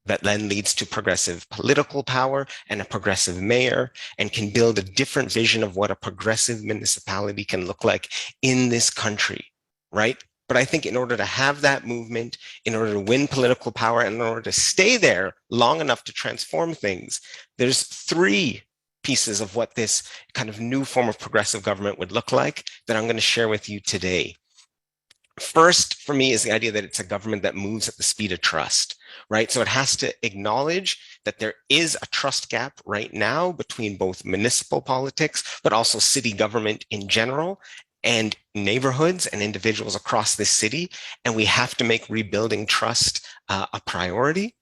that then leads to progressive political power and a progressive mayor, and can build a different vision of what a progressive municipality can look like in this country, right? But I think in order to have that movement, in order to win political power, and in order to stay there long enough to transform things, there's three pieces of what this kind of new form of progressive government would look like that I'm going to share with you today. First, for me, is the idea that it's a government that moves at the speed of trust, right? So it has to acknowledge that there is a trust gap right now between both municipal politics, but also city government in general, and neighborhoods and individuals across this city. And we have to make rebuilding trust a priority.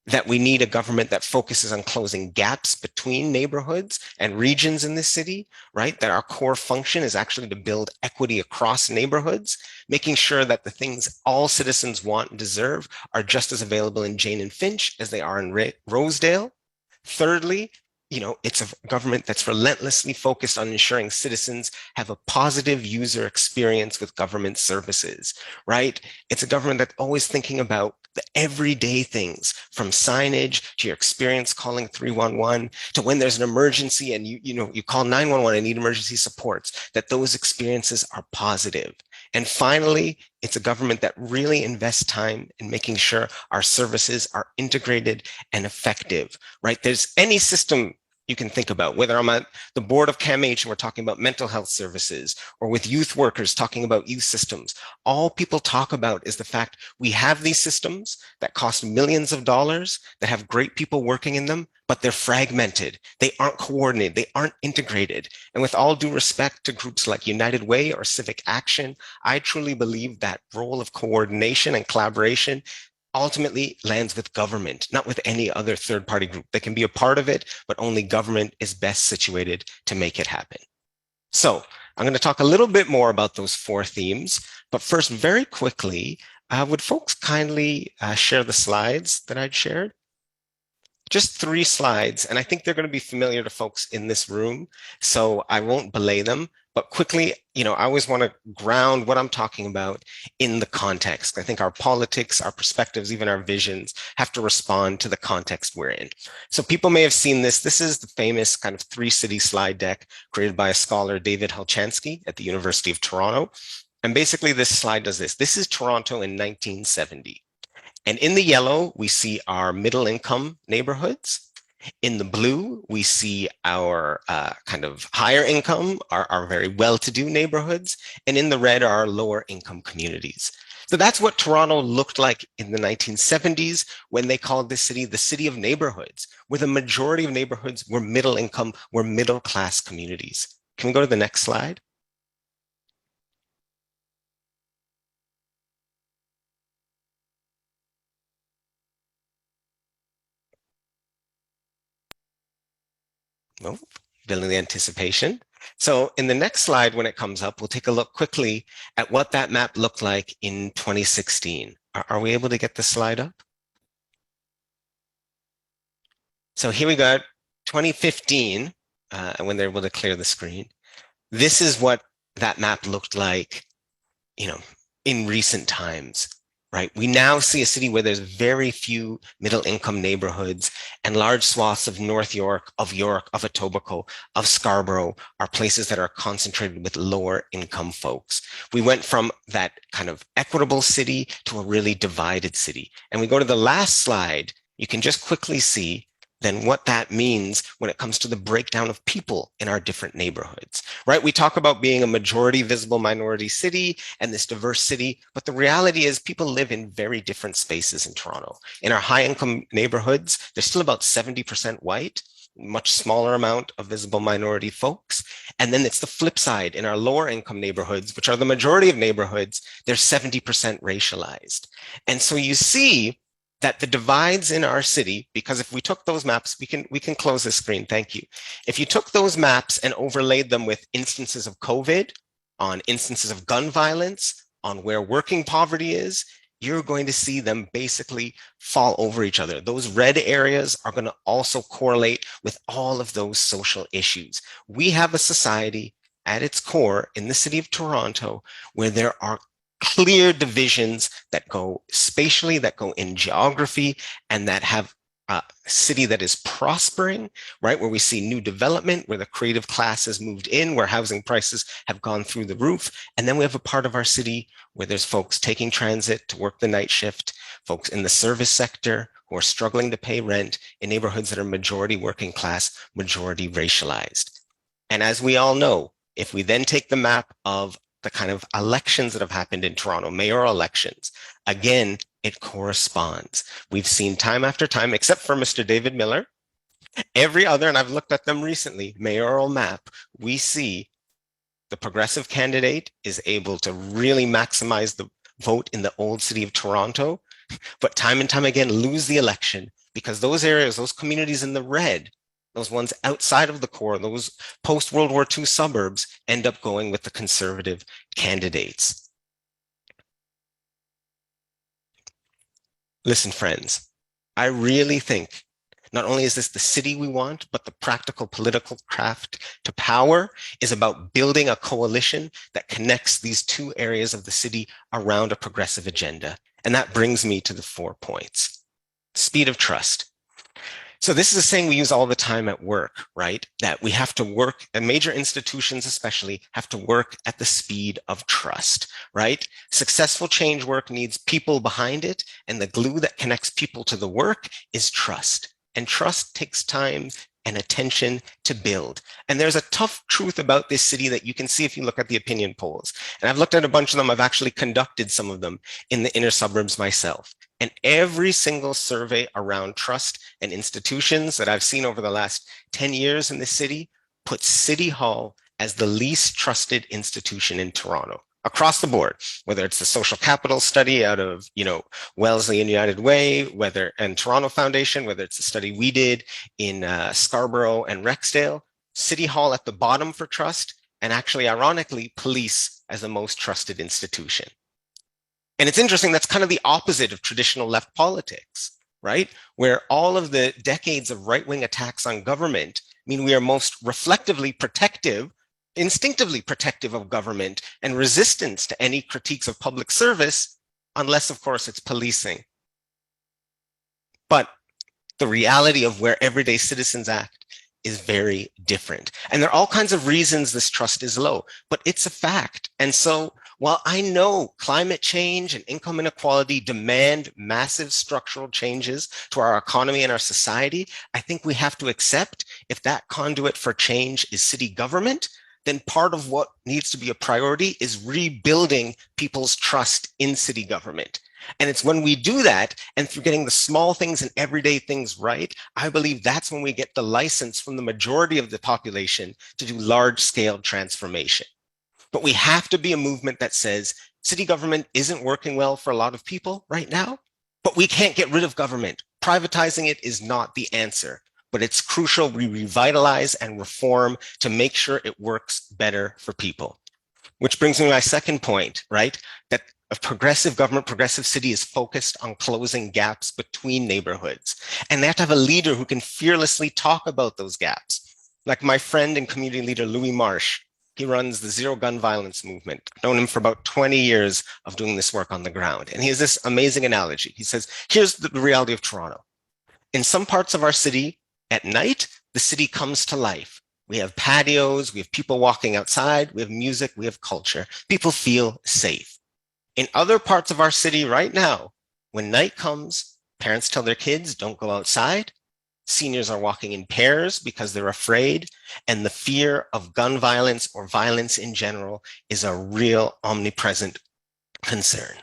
That we need a government that focuses on closing gaps between neighborhoods and regions in this city, right? That our core function is actually to build equity across neighborhoods, making sure that the things all citizens want and deserve are just as available in Jane and Finch as they are in Rosedale. Thirdly, it's a government that's relentlessly focused on ensuring citizens have a positive user experience with government services, right? It's a government that's always thinking about the everyday things, from signage to your experience calling 311 to when there's an emergency and you call 911 and need emergency supports, that those experiences are positive. And finally, it's a government that really invests time in making sure our services are integrated and effective, right? There's any system you can think about, whether I'm at the board of CAMH and we're talking about mental health services, or with youth workers talking about youth systems. All people talk about is the fact we have these systems that cost millions of dollars, that have great people working in them, but they're fragmented. They aren't coordinated. They aren't integrated. And with all due respect to groups like United Way or Civic Action, I truly believe that role of coordination and collaboration ultimately lands with government, not with any other third-party group. They can be a part of it, but only government is best situated to make it happen. So I'm going to talk a little bit more about those four themes, but first, very quickly, would folks kindly share the slides that I'd shared? Just 3 slides, and I think they're going to be familiar to folks in this room, so I won't belay them. But quickly, I always want to ground what I'm talking about in the context. I think our politics, our perspectives, even our visions have to respond to the context we're in. So people may have seen this. This is the famous kind of 3-city slide deck created by a scholar, David Helchansky, at the University of Toronto. And basically this slide does this. This is Toronto in 1970. And in the yellow, we see our middle income neighborhoods. In the blue, we see our kind of higher income, our very well-to-do neighborhoods. And in the red are our lower income communities. So that's what Toronto looked like in the 1970s when they called this city the city of neighborhoods, where the majority of neighborhoods were middle income, were middle class communities. Can we go to the next slide? Well, building the anticipation. So in the next slide, when it comes up, we'll take a look quickly at what that map looked like in 2016. Are we able to get the slide up? So here we got 2015, when they're able to clear the screen. This is what that map looked like, in recent times. Right? We now see a city where there's very few middle income neighborhoods, and large swaths of North York, of Etobicoke, of Scarborough are places that are concentrated with lower income folks. We went from that kind of equitable city to a really divided city. And we go to the last slide, you can just quickly see then what that means when it comes to the breakdown of people in our different neighborhoods, right? We talk about being a majority visible minority city and this diverse city, but the reality is people live in very different spaces in Toronto. In our high income neighborhoods, there's still about 70% white, much smaller amount of visible minority folks. And then it's the flip side. In our lower income neighborhoods, which are the majority of neighborhoods, they're 70% racialized. And so you see that the divides in our city, because if we took those maps, we can close the screen, thank you. If you took those maps and overlaid them with instances of COVID, on instances of gun violence, on where working poverty is, you're going to see them basically fall over each other. Those red areas are going to also correlate with all of those social issues. We have a society at its core in the city of Toronto where there are clear divisions that go spatially, that go in geography, and that have a city that is prospering, right? Where we see new development, where the creative class has moved in, where housing prices have gone through the roof. And then we have a part of our city where there's folks taking transit to work the night shift, folks in the service sector who are struggling to pay rent in neighborhoods that are majority working class, majority racialized. And as we all know, if we then take the map of the kind of elections that have happened in Toronto, mayoral elections, again, it corresponds. We've seen time after time, except for Mr. David Miller, every other, and I've looked at them recently, mayoral map, we see the progressive candidate is able to really maximize the vote in the old city of Toronto, but time and time again lose the election because those areas, those communities in the red, those ones outside of the core, those post-World War II suburbs end up going with the conservative candidates. Listen, friends, I really think not only is this the city we want, but the practical political craft to power is about building a coalition that connects these two areas of the city around a progressive agenda. And that brings me to the 4 points. Speed of trust. So this is a saying we use all the time at work, right? That we have to work, and major institutions especially have to work at the speed of trust, right? Successful change work needs people behind it, and the glue that connects people to the work is trust. And trust takes time and attention to build. And there's a tough truth about this city that you can see if you look at the opinion polls. And I've looked at a bunch of them. I've actually conducted some of them in the inner suburbs myself. And every single survey around trust and institutions that I've seen over the last 10 years in the city puts City Hall as the least trusted institution in Toronto. Across the board, whether it's the social capital study out of, Wellesley and United Way, and Toronto Foundation, whether it's the study we did in Scarborough and Rexdale, City Hall at the bottom for trust, and actually, ironically, police as the most trusted institution. And it's interesting, that's kind of the opposite of traditional left politics, right? Where all of the decades of right-wing attacks on government mean we are most reflectively protective, instinctively protective of government and resistance to any critiques of public service, unless, of course, it's policing. But the reality of where everyday citizens act is very different. And there are all kinds of reasons this trust is low, but it's a fact. And so While I know climate change and income inequality demand massive structural changes to our economy and our society, I think we have to accept if that conduit for change is city government, then part of what needs to be a priority is rebuilding people's trust in city government. And it's when we do that, and through getting the small things and everyday things right, I believe that's when we get the license from the majority of the population to do large-scale transformation. But we have to be a movement that says city government isn't working well for a lot of people right now, but we can't get rid of government. Privatizing it is not the answer, but it's crucial we revitalize and reform to make sure it works better for people. Which brings me to my second point, right? That a progressive government, progressive city is focused on closing gaps between neighborhoods. And they have to have a leader who can fearlessly talk about those gaps. Like my friend and community leader, Louis Marsh. He runs the Zero Gun Violence movement. I've known him for about 20 years of doing this work on the ground. And he has this amazing analogy. He says, here's the reality of Toronto. In some parts of our city, at night, the city comes to life. We have patios, we have people walking outside, we have music, we have culture. People feel safe. In other parts of our city right now, when night comes, parents tell their kids, don't go outside. Seniors are walking in pairs because they're afraid, and the fear of gun violence or violence in general is a real omnipresent concern.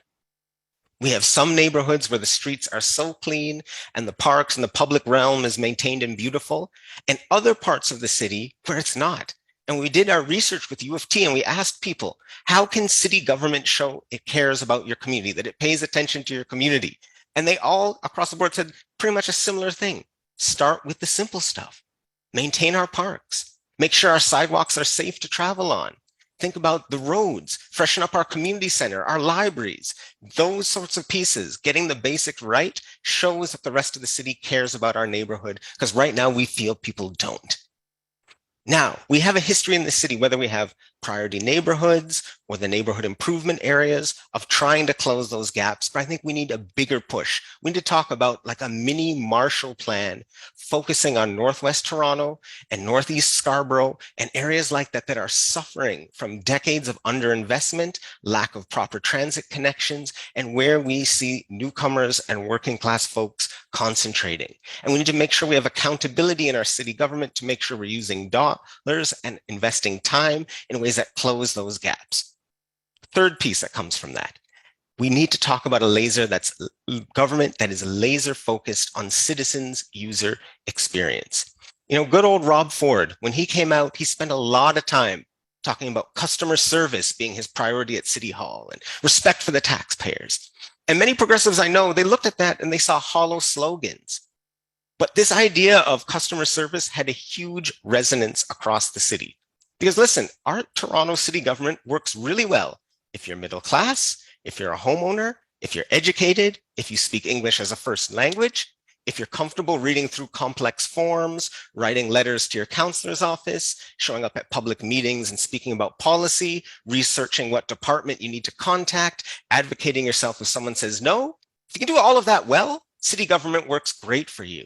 We have some neighborhoods where the streets are so clean and the parks and the public realm is maintained and beautiful, and other parts of the city where it's not. And we did our research with U of T and we asked people, how can city government show it cares about your community, that it pays attention to your community? And they all across the board said pretty much a similar thing. Start with the simple stuff. Maintain our parks. Make sure our sidewalks are safe to travel on. Think about the roads, freshen up our community center, our libraries, those sorts of pieces. Getting the basics right shows that the rest of the city cares about our neighborhood, because right now we feel people don't. Now, we have a history in the city, whether we have priority neighborhoods or the neighborhood improvement areas, of trying to close those gaps. But I think we need a bigger push. We need to talk about like a mini Marshall Plan, focusing on Northwest Toronto and Northeast Scarborough and areas like that that are suffering from decades of underinvestment, lack of proper transit connections, and where we see newcomers and working class folks concentrating. And we need to make sure we have accountability in our city government to make sure we're using dollars and investing time in ways that close those gaps. Third piece that comes from that, we need to talk about a government that is laser focused on citizens' user experience. You know, good old Rob Ford, when he came out, he spent a lot of time talking about customer service being his priority at City Hall and respect for the taxpayers. And many progressives I know, they looked at that and they saw hollow slogans. But this idea of customer service had a huge resonance across the city. Because listen, our Toronto city government works really well if you're middle class, if you're a homeowner, if you're educated, if you speak English as a first language, if you're comfortable reading through complex forms, writing letters to your counselor's office, showing up at public meetings and speaking about policy, researching what department you need to contact, advocating yourself if someone says no. If you can do all of that well, city government works great for you.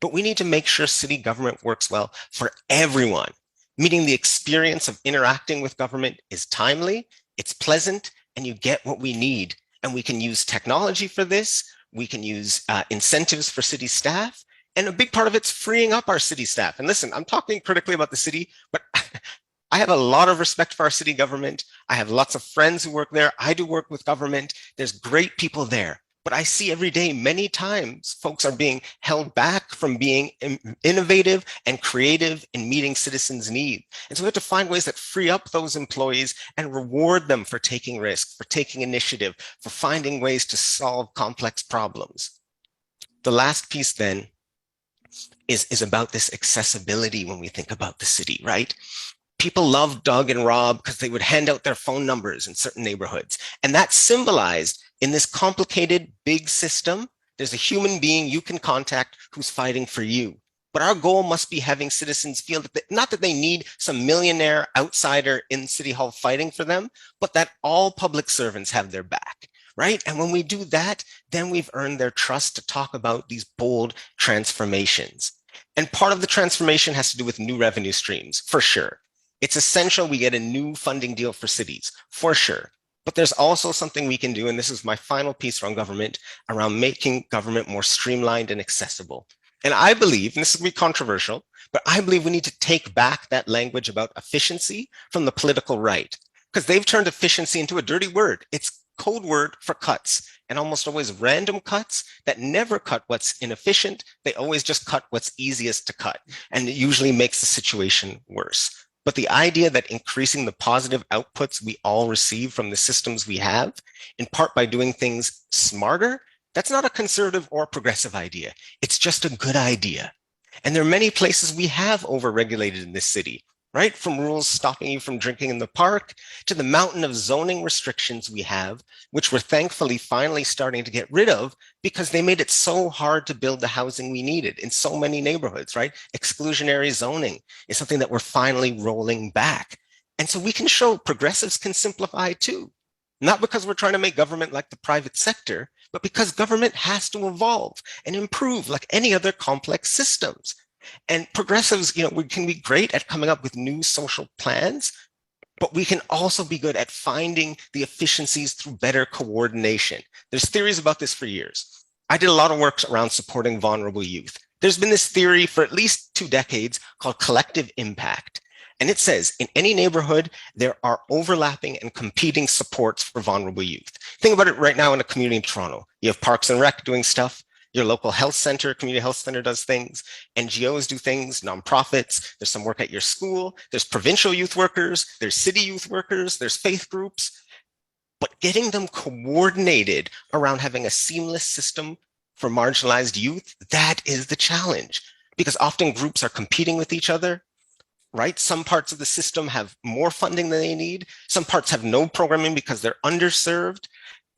But we need to make sure city government works well for everyone, meaning the experience of interacting with government is timely, it's pleasant, and you get what we need. And we can use technology for this. We can use incentives for city staff. And a big part of it's freeing up our city staff. And listen, I'm talking critically about the city, but I have a lot of respect for our city government. I have lots of friends who work there. I do work with government. There's great people there. But I see every day, many times, folks are being held back from being innovative and creative in meeting citizens' needs. And so we have to find ways that free up those employees and reward them for taking risks, for taking initiative, for finding ways to solve complex problems. The last piece then is about this accessibility when we think about the city, right? People loved Doug and Rob because they would hand out their phone numbers in certain neighborhoods. And that symbolized in this complicated, big system, there's a human being you can contact who's fighting for you. But our goal must be having citizens feel that not that they need some millionaire outsider in City Hall fighting for them, but that all public servants have their back, right? And when we do that, then we've earned their trust to talk about these bold transformations. And part of the transformation has to do with new revenue streams, for sure. It's essential we get a new funding deal for cities, for sure. But there's also something we can do, and this is my final piece around government, around making government more streamlined and accessible. And I believe, and this is going to be controversial, but I believe we need to take back that language about efficiency from the political right, because they've turned efficiency into a dirty word. It's code word for cuts, and almost always random cuts that never cut what's inefficient. They always just cut what's easiest to cut, and it usually makes the situation worse. But the idea that increasing the positive outputs we all receive from the systems we have, in part by doing things smarter, that's not a conservative or progressive idea. It's just a good idea. And there are many places we have overregulated in this city, right? From rules stopping you from drinking in the park to the mountain of zoning restrictions we have, which we're thankfully finally starting to get rid of because they made it so hard to build the housing we needed in so many neighborhoods, right? Exclusionary zoning is something that we're finally rolling back. And so we can show progressives can simplify too, not because we're trying to make government like the private sector, but because government has to evolve and improve like any other complex systems. And progressives, we can be great at coming up with new social plans, but we can also be good at finding the efficiencies through better coordination. There's theories about this for years. I did a lot of work around supporting vulnerable youth. There's been this theory for at least 2 decades called collective impact. And it says in any neighborhood, there are overlapping and competing supports for vulnerable youth. Think about it right now in a community in Toronto. You have Parks and Rec doing stuff. Your local health center, community health center does things. NGOs do things, nonprofits. There's some work at your school. There's provincial youth workers. There's city youth workers. There's faith groups. But getting them coordinated around having a seamless system for marginalized youth, that is the challenge. Because often groups are competing with each other, right? Some parts of the system have more funding than they need. Some parts have no programming because they're underserved.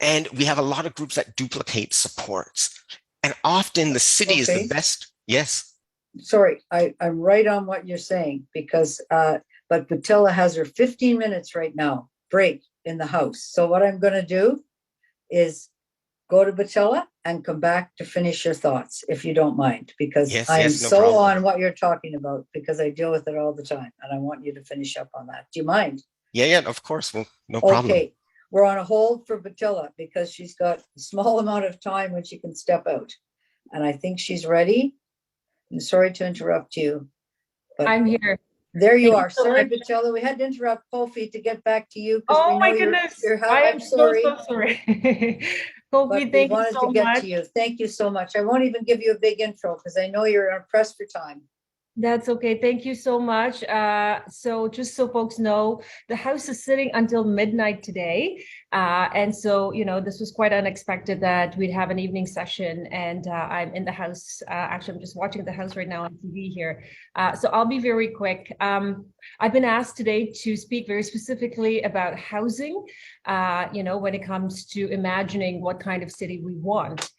And we have a lot of groups that duplicate supports. And often the city is the best. Yes. Sorry, I'm right on what you're saying because, but Batilla has her 15 minutes right now, break in the House. So what I'm going to do is go to Batilla and come back to finish your thoughts, if you don't mind, because I am no problem. on what you're talking about because I deal with it all the time. And I want you to finish up on that. Do you mind? Yeah, of course. Well, no problem. Okay. We're on a hold for Batilla because she's got a small amount of time when she can step out. And I think she's ready. I'm sorry to interrupt you. But I'm here. There you are. Sorry, Batilla. We had to interrupt Kofi to get back to you. Oh my goodness. I am sorry. so sorry. Kofi, thank you so much. To you. Thank you so much. I won't even give you a big intro because I know you're pressed for time. That's okay. Thank you so much. So just so folks know, the House is sitting until midnight today. And so, this was quite unexpected that we'd have an evening session and I'm in the House. Actually, I'm just watching the House right now on TV here. So I'll be very quick. I've been asked today to speak very specifically about housing, when it comes to imagining what kind of city we want.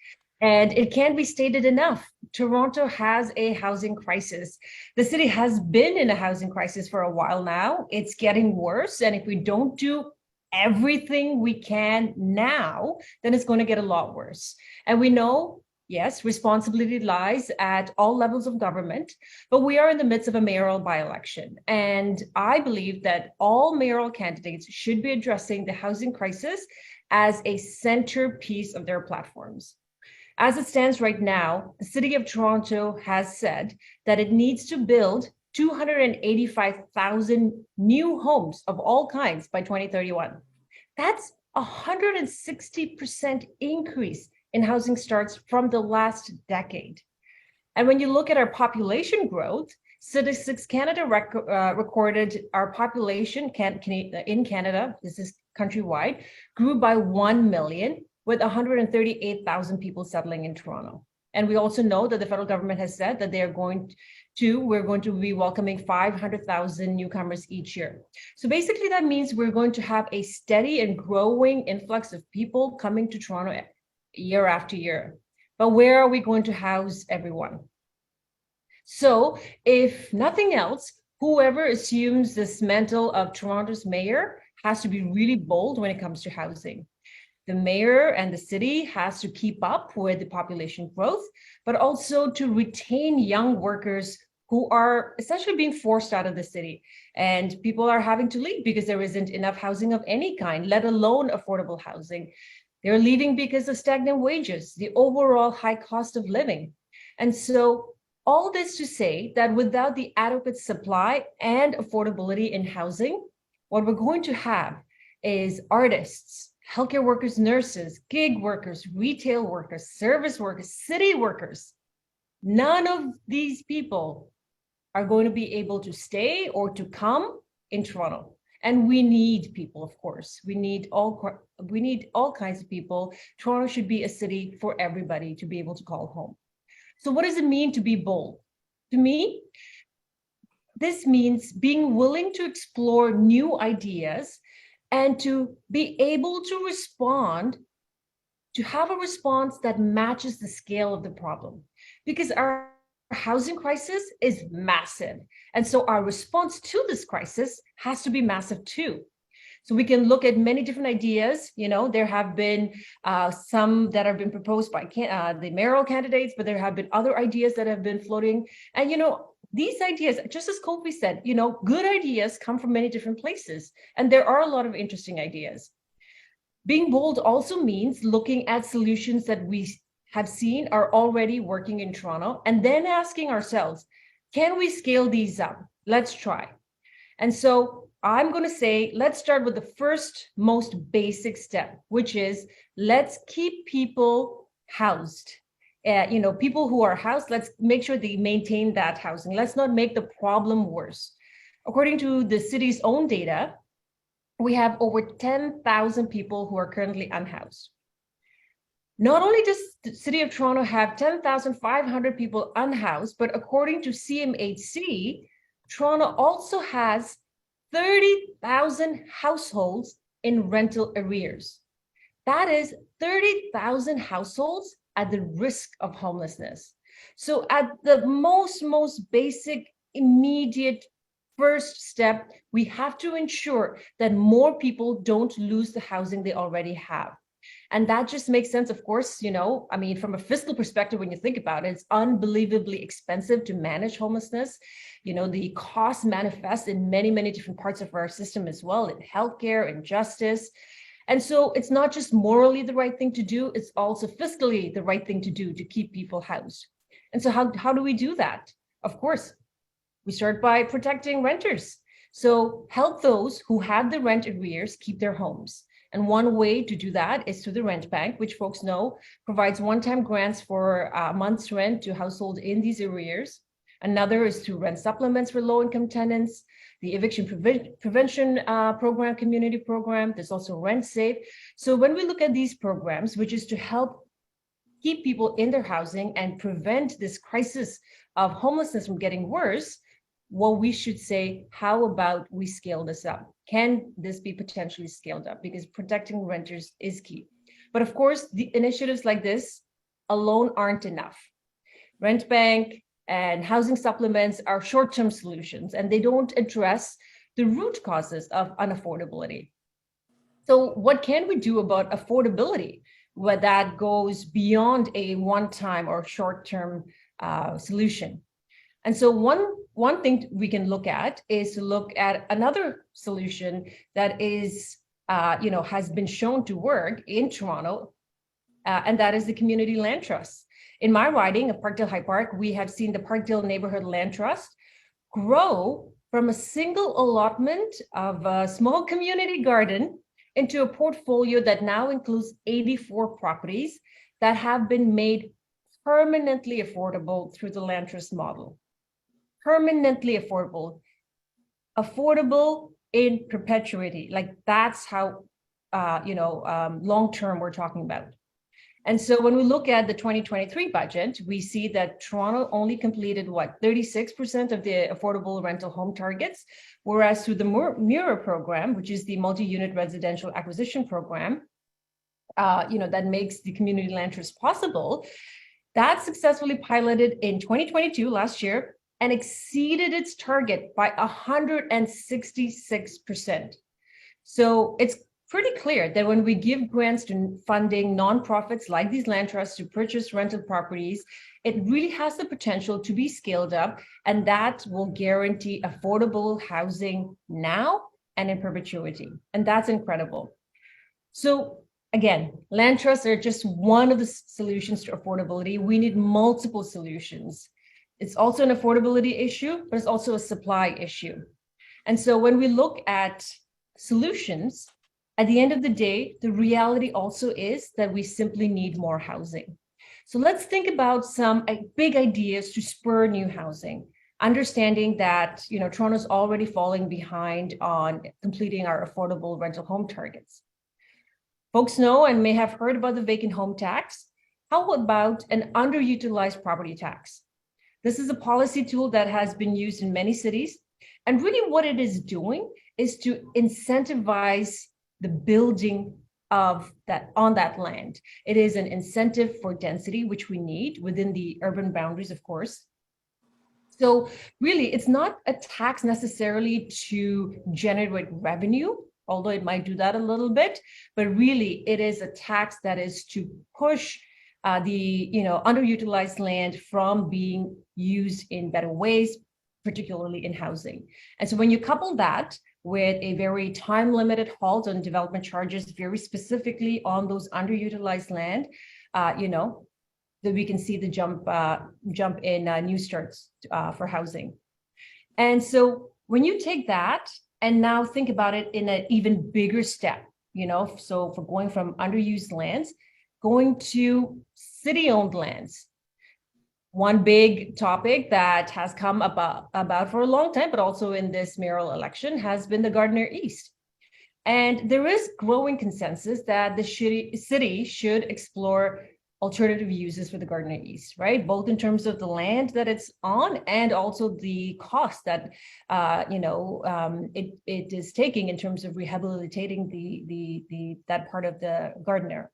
And it can't be stated enough. Toronto has a housing crisis. The city has been in a housing crisis for a while now. It's getting worse. And if we don't do everything we can now, then it's going to get a lot worse. And we know, yes, responsibility lies at all levels of government, but we are in the midst of a mayoral by-election. And I believe that all mayoral candidates should be addressing the housing crisis as a centerpiece of their platforms. As it stands right now, the City of Toronto has said that it needs to build 285,000 new homes of all kinds by 2031. That's a 160% increase in housing starts from the last decade. And when you look at our population growth, Statistics Canada recorded our population in Canada, this is countrywide, grew by 1 million, with 138,000 people settling in Toronto. And we also know that the federal government has said that we're going to be welcoming 500,000 newcomers each year. So basically that means we're going to have a steady and growing influx of people coming to Toronto year after year. But where are we going to house everyone? So if nothing else, whoever assumes this mantle of Toronto's mayor has to be really bold when it comes to housing. The mayor and the city has to keep up with the population growth, but also to retain young workers who are essentially being forced out of the city. And people are having to leave because there isn't enough housing of any kind, let alone affordable housing. They're leaving because of stagnant wages, the overall high cost of living. And so all this to say that without the adequate supply and affordability in housing, what we're going to have is artists, healthcare workers, nurses, gig workers, retail workers, service workers, city workers. None of these people are going to be able to stay or to come in Toronto. And we need people, of course. We need all kinds of people. Toronto should be a city for everybody to be able to call home. So what does it mean to be bold? To me, this means being willing to explore new ideas and to be able to respond, to have a response that matches the scale of the problem. Because our housing crisis is massive. And so our response to this crisis has to be massive too. So we can look at many different ideas. There have been some that have been proposed by the mayoral candidates, but there have been other ideas that have been floating. And, these ideas, just as Kofi said, good ideas come from many different places. And there are a lot of interesting ideas. Being bold also means looking at solutions that we have seen are already working in Toronto, and then asking ourselves, can we scale these up? Let's try. And so I'm going to say, let's start with the first most basic step, which is let's keep people housed. People who are housed, let's make sure they maintain that housing. Let's not make the problem worse. According to the city's own data, we have over 10,000 people who are currently unhoused. Not only does the city of Toronto have 10,500 people unhoused, but according to CMHC, Toronto also has 30,000 households in rental arrears. That is 30,000 households at the risk of homelessness. So at the most basic, immediate first step, we have to ensure that more people don't lose the housing they already have. And that just makes sense, of course, from a fiscal perspective, when you think about it, it's unbelievably expensive to manage homelessness. The costs manifest in many, many different parts of our system as well, in healthcare and justice. And so it's not just morally the right thing to do, it's also fiscally the right thing to do to keep people housed. And so how do we do that? Of course, we start by protecting renters. So help those who have the rent arrears keep their homes. And one way to do that is through the rent bank, which folks know provides one-time grants for a month's rent to households in these arrears. Another is through rent supplements for low-income tenants, the eviction prevention program, community program. There's also Rent Safe. So when we look at these programs, which is to help keep people in their housing and prevent this crisis of homelessness from getting worse, well, we should say, how about we scale this up? Can this be potentially scaled up? Because protecting renters is key. But of course, the initiatives like this alone aren't enough. Rent bank and housing supplements are short-term solutions, and they don't address the root causes of unaffordability. So what can we do about affordability, where that goes beyond a one-time or short-term solution? And so one thing we can look at is to look at another solution that is, has been shown to work in Toronto, and that is the Community Land Trust. In my riding of Parkdale High Park, we have seen the Parkdale Neighborhood Land Trust grow from a single allotment of a small community garden into a portfolio that now includes 84 properties that have been made permanently affordable through the land trust model. Permanently affordable in perpetuity. Like that's how, long-term we're talking about. And so when we look at the 2023 budget, we see that Toronto only completed 36% of the affordable rental home targets, whereas through the MURA program, which is the multi-unit residential acquisition program, that makes the community land trust possible, that successfully piloted in 2022, last year, and exceeded its target by 166%. So it's pretty clear that when we give grants to funding nonprofits like these land trusts to purchase rental properties, it really has the potential to be scaled up, and that will guarantee affordable housing now and in perpetuity. And that's incredible. So again, land trusts are just one of the solutions to affordability. We need multiple solutions. It's also an affordability issue, but it's also a supply issue. And so when we look at solutions, at the end of the day, the reality also is that we simply need more housing. So let's think about some big ideas to spur new housing, understanding that, Toronto's already falling behind on completing our affordable rental home targets. Folks know and may have heard about the vacant home tax. How about an underutilized property tax? This is a policy tool that has been used in many cities. And really what it is doing is to incentivize the building of that on that land. It is an incentive for density, which we need within the urban boundaries, of course. So really, it's not a tax necessarily to generate revenue, although it might do that a little bit, but really it is a tax that is to push the underutilized land from being used in better ways, particularly in housing. And so when you couple that with a very time-limited halt on development charges, very specifically on those underutilized land, that we can see the jump in new starts for housing. And so when you take that and now think about it in an even bigger step, so for going from underused lands, going to city-owned lands. One big topic that has come about for a long time, but also in this mayoral election, has been the Gardiner East. And there is growing consensus that the city should explore alternative uses for the Gardiner East, right? Both in terms of the land that it's on and also the cost that it is taking in terms of rehabilitating that part of the Gardiner.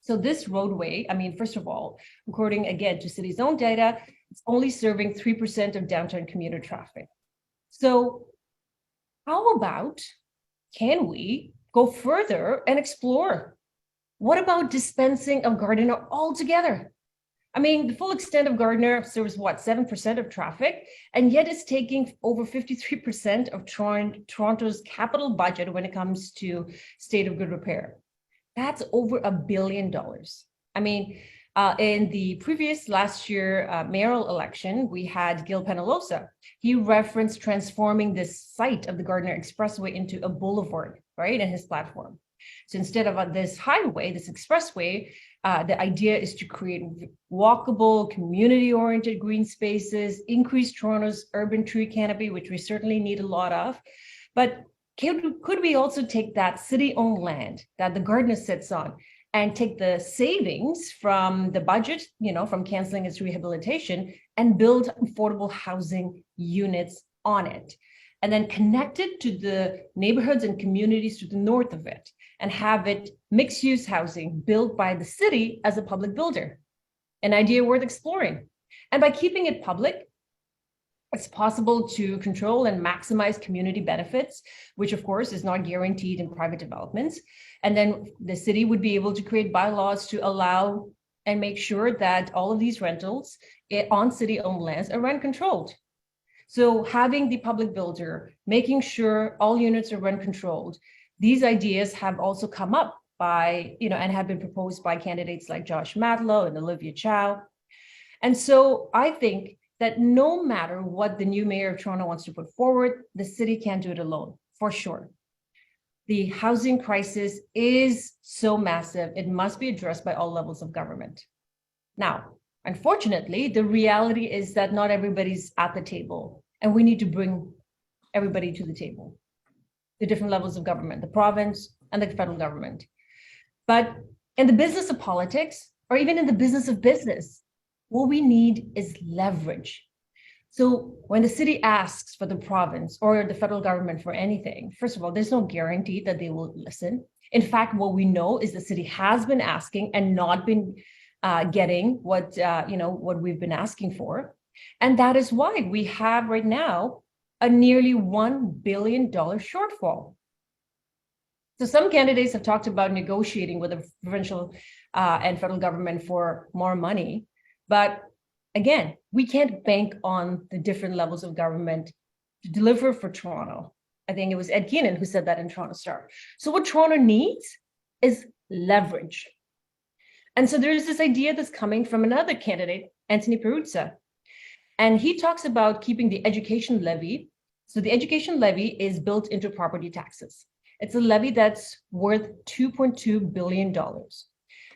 So this roadway, first of all, according again to city's own data, it's only serving 3% of downtown commuter traffic. So how about, can we go further and explore? What about dispensing of Gardiner altogether? The full extent of Gardiner serves 7% of traffic, and yet it's taking over 53% of Toronto's capital budget when it comes to state of good repair. That's over $1 billion. In the previous last year mayoral election, we had Gil Penalosa. He referenced transforming this site of the Gardiner Expressway into a boulevard, right, in his platform. So instead of this highway, this expressway, the idea is to create walkable, community-oriented green spaces, increase Toronto's urban tree canopy, which we certainly need a lot of. But could we also take that city-owned land that the Gardiner sits on and take the savings from the budget, from canceling its rehabilitation, and build affordable housing units on it, and then connect it to the neighborhoods and communities to the north of it, and have it mixed-use housing built by the city as a public builder? An idea worth exploring. And by keeping it public, it's possible to control and maximize community benefits, which of course is not guaranteed in private developments. And then the city would be able to create bylaws to allow and make sure that all of these rentals on city-owned lands are rent controlled. So having the public builder, making sure all units are rent controlled, these ideas have also come up by, and have been proposed by candidates like Josh Matlow and Olivia Chow. And so I think that no matter what the new mayor of Toronto wants to put forward, the city can't do it alone, for sure. The housing crisis is so massive, it must be addressed by all levels of government. Now, unfortunately, the reality is that not everybody's at the table, and we need to bring everybody to the table, the different levels of government, the province and the federal government. But in the business of politics, or even in the business of business, what we need is leverage. So when the city asks for the province or the federal government for anything, first of all, there's no guarantee that they will listen. In fact, what we know is the city has been asking and not been getting what we've been asking for. And that is why we have right now a nearly $1 billion shortfall. So some candidates have talked about negotiating with the provincial and federal government for more money. But again, we can't bank on the different levels of government to deliver for Toronto. I think it was Ed Keenan who said that in Toronto Star. So what Toronto needs is leverage. And so there's this idea that's coming from another candidate, Anthony Peruzza. And he talks about keeping the education levy. So the education levy is built into property taxes. It's a levy that's worth $2.2 billion.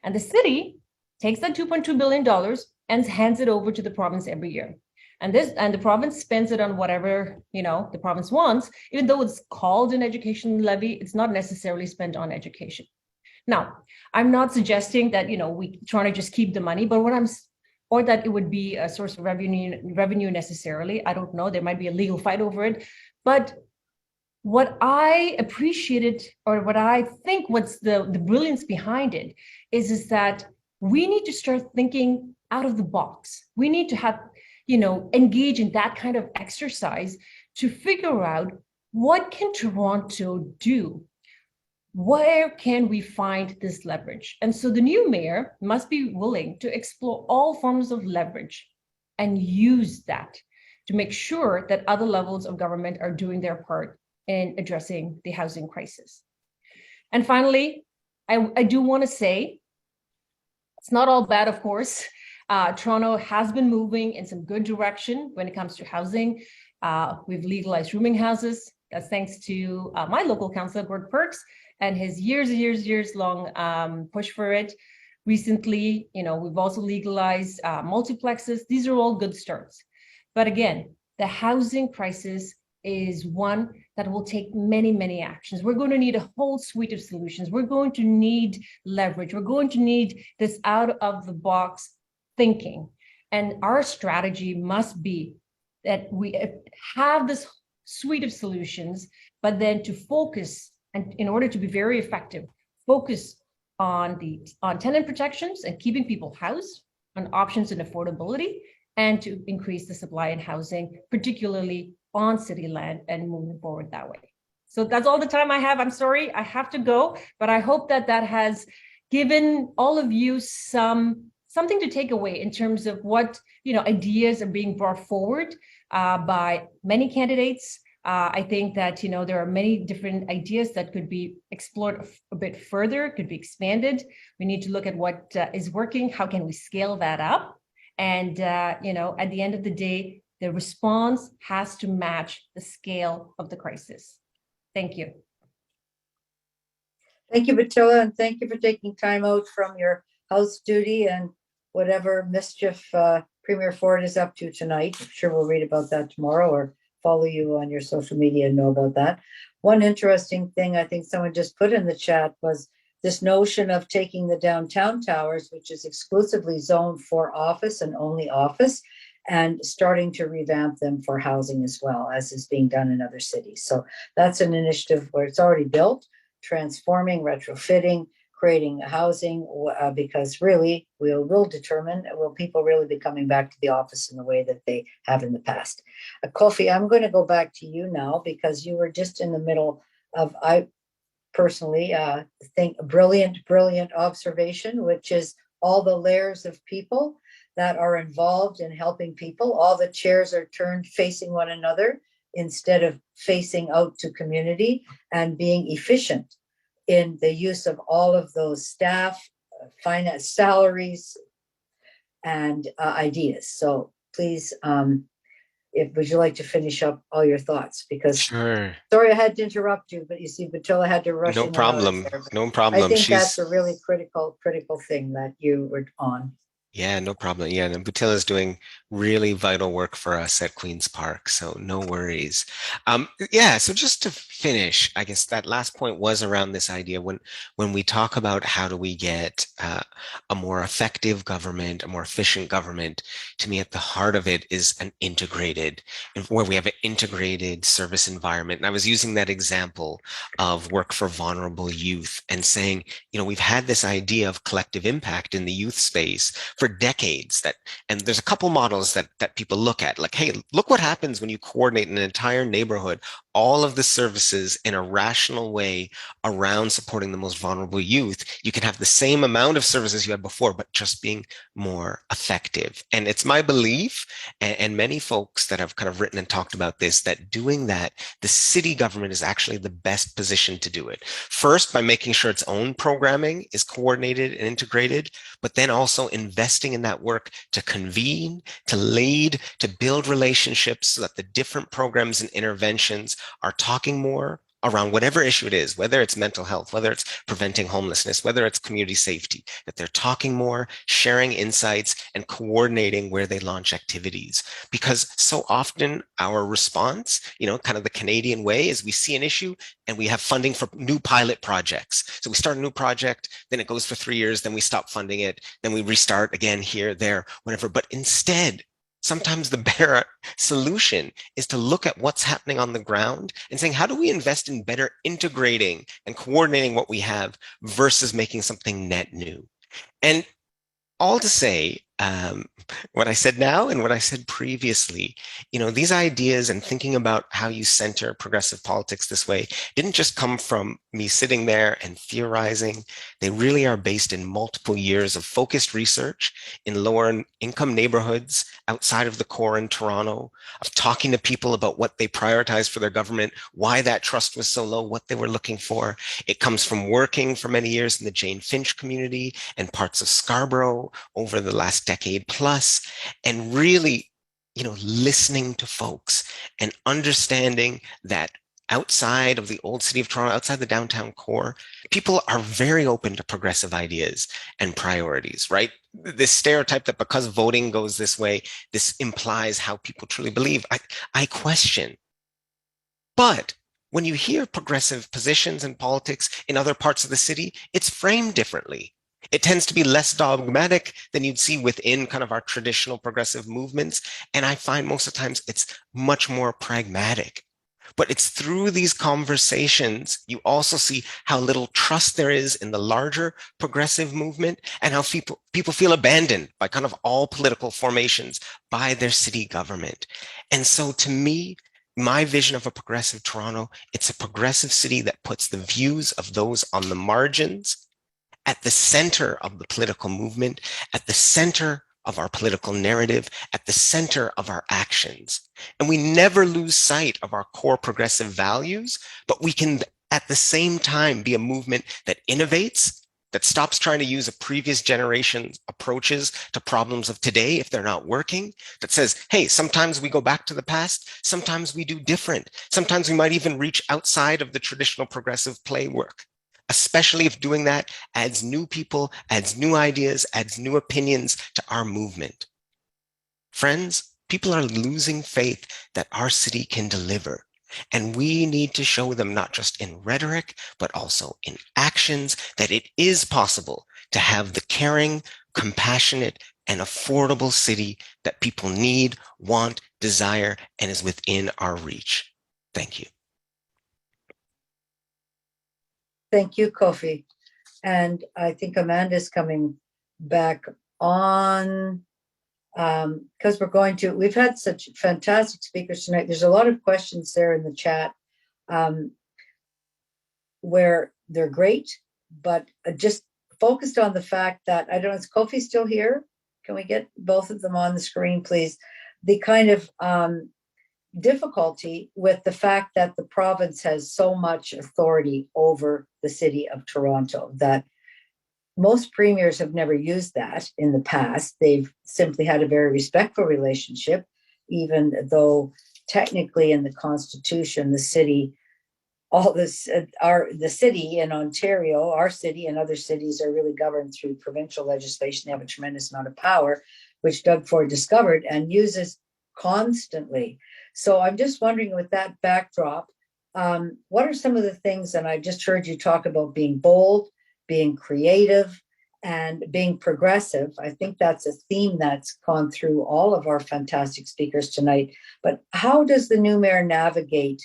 And the city takes that $2.2 billion and hands it over to the province every year. And the province spends it on whatever, the province wants. Even though it's called an education levy, it's not necessarily spent on education. Now, I'm not suggesting that, we try to just keep the money, but or that it would be a source of revenue necessarily. I don't know. There might be a legal fight over it. But what I appreciated, or what I think what's the brilliance behind it is that we need to start thinking out of the box. We need to have, engage in that kind of exercise to figure out what can Toronto do? Where can we find this leverage? And so the new mayor must be willing to explore all forms of leverage and use that to make sure that other levels of government are doing their part in addressing the housing crisis. And finally, I do want to say, it's not all bad, of course. Toronto has been moving in some good direction when it comes to housing. We've legalized rooming houses. That's thanks to my local councillor, Gord Perks, and his years long push for it. Recently, we've also legalized multiplexes. These are all good starts. But again, the housing crisis is one that will take many actions. We're going to need a whole suite of solutions. We're going to need leverage. We're going to need this out of the box thinking. And our strategy must be that we have this suite of solutions, but then to focus, and in order to be very effective, focus on tenant protections and keeping people housed, on options and affordability, and to increase the supply in housing, particularly on city land, and moving forward that way. So that's all the time I have. I'm sorry, I have to go, but I hope that has given all of you something to take away in terms of what ideas are being brought forward by many candidates. I think that there are many different ideas that could be explored a bit further, could be expanded. We need to look at what is working. How can we scale that up? And at the end of the day, the response has to match the scale of the crisis. Thank you. Thank you, Batilla, and thank you for taking time out from your house duty and whatever mischief Premier Ford is up to tonight. I'm sure we'll read about that tomorrow or follow you on your social media and know about that. One interesting thing I think someone just put in the chat was this notion of taking the downtown towers, which is exclusively zoned for office and only office, and starting to revamp them for housing as well, as is being done in other cities. So that's an initiative where it's already built, transforming, retrofitting, creating housing, because really will determine, will people really be coming back to the office in the way that they have in the past. Kofi, I'm going to go back to you now, because you were just in the middle of, I personally think, a brilliant observation, which is all the layers of people that are involved in helping people. All the chairs are turned facing one another instead of facing out to community, and being efficient in the use of all of those staff, finance, salaries, and ideas. So please, would you like to finish up all your thoughts? Because Sure. Sorry I had to interrupt you, but you see, Batilla had to rush. No problem. No problem. I think that's a really critical thing that you were on. Yeah, no problem. Yeah, and Butilla's doing really vital work for us at Queen's Park, so no worries. Yeah, so just to finish, I guess that last point was around this idea when we talk about how do we get a more effective government, a more efficient government. To me, at the heart of it is an integrated, where we have an integrated service environment. And I was using that example of work for vulnerable youth and saying, we've had this idea of collective impact in the youth space for decades that, and there's a couple models that people look at, like, hey, look what happens when you coordinate an entire neighborhood, all of the services in a rational way around supporting the most vulnerable youth. You can have the same amount of services you had before, but just being more effective. And it's my belief, and many folks that have kind of written and talked about this, that doing that, the city government is actually the best position to do it. First, by making sure its own programming is coordinated and integrated, but then also investing in that work to convene, to lead, to build relationships so that the different programs and interventions are talking more around whatever issue it is, whether it's mental health, whether it's preventing homelessness, whether it's community safety, that they're talking more, sharing insights, and coordinating where they launch activities. Because so often our response, kind of the Canadian way, is we see an issue and we have funding for new pilot projects. So we start a new project, then it goes for 3 years, then we stop funding it, then we restart again here, there, whatever. But instead, sometimes the better solution is to look at what's happening on the ground and saying, how do we invest in better integrating and coordinating what we have versus making something net new? And all to say, what I said now and what I said previously, these ideas and thinking about how you center progressive politics this way didn't just come from me sitting there and theorizing. They really are based in multiple years of focused research in lower income neighborhoods outside of the core in Toronto, of talking to people about what they prioritized for their government, why that trust was so low, what they were looking for. It comes from working for many years in the Jane Finch community and parts of Scarborough over the last decade plus, and really, listening to folks and understanding that outside of the old city of Toronto, outside the downtown core, people are very open to progressive ideas and priorities, right? This stereotype that because voting goes this way, this implies how people truly believe, I question. But when you hear progressive positions in politics in other parts of the city, it's framed differently. It tends to be less dogmatic than you'd see within kind of our traditional progressive movements. And I find most of the times it's much more pragmatic. But it's through these conversations, you also see how little trust there is in the larger progressive movement and how people feel abandoned by kind of all political formations by their city government. And so to me, my vision of a progressive Toronto, it's a progressive city that puts the views of those on the margins at the center of the political movement, at the center of our political narrative, at the center of our actions. And we never lose sight of our core progressive values, but we can at the same time be a movement that innovates, that stops trying to use a previous generation's approaches to problems of today if they're not working, that says, hey, sometimes we go back to the past, sometimes we do different, sometimes we might even reach outside of the traditional progressive playwork, especially if doing that adds new people, adds new ideas, adds new opinions to our movement. Friends, people are losing faith that our city can deliver. And we need to show them, not just in rhetoric, but also in actions, that it is possible to have the caring, compassionate, and affordable city that people need, want, desire, and is within our reach. Thank you. Thank you, Kofi. And I think Amanda's coming back on because we've had such fantastic speakers tonight. There's a lot of questions there in the chat where they're great, but just focused on the fact that, I don't know, is Kofi still here? Can we get both of them on the screen, please? The kind of difficulty with the fact that the province has so much authority over the city of Toronto that most premiers have never used that in the past. They've simply had a very respectful relationship, even though technically in the Constitution, the city in Ontario, our city and other cities are really governed through provincial legislation. They have a tremendous amount of power, which Doug Ford discovered and uses constantly. So I'm just wondering, with that backdrop, what are some of the things, and I just heard you talk about being bold, being creative, and being progressive. I think that's a theme that's gone through all of our fantastic speakers tonight. But how does the new mayor navigate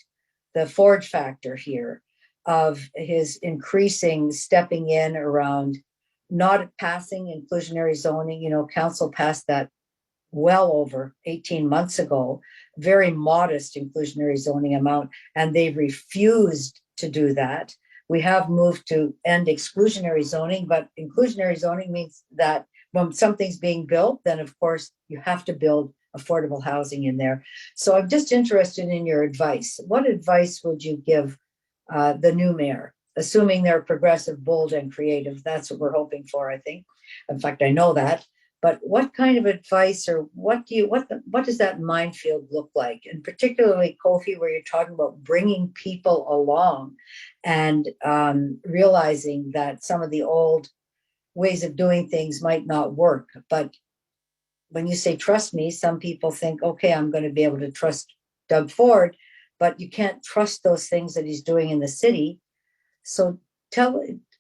the Ford factor here of his increasing stepping in around not passing inclusionary zoning. You know, council passed that well over 18 months ago, very modest inclusionary zoning amount, and they've refused to do that. We have moved to end exclusionary zoning, but inclusionary zoning means that when something's being built, then of course you have to build affordable housing in there. So I'm just interested in your advice. What advice would you give the new mayor, assuming they're progressive, bold, and creative? That's what we're hoping for, I think. In fact, I know that. But what kind of advice, or what does that minefield look like? And particularly, Kofi, where you're talking about bringing people along and realizing that some of the old ways of doing things might not work. But when you say trust me, some people think, okay, I'm going to be able to trust Doug Ford, but you can't trust those things that he's doing in the city. So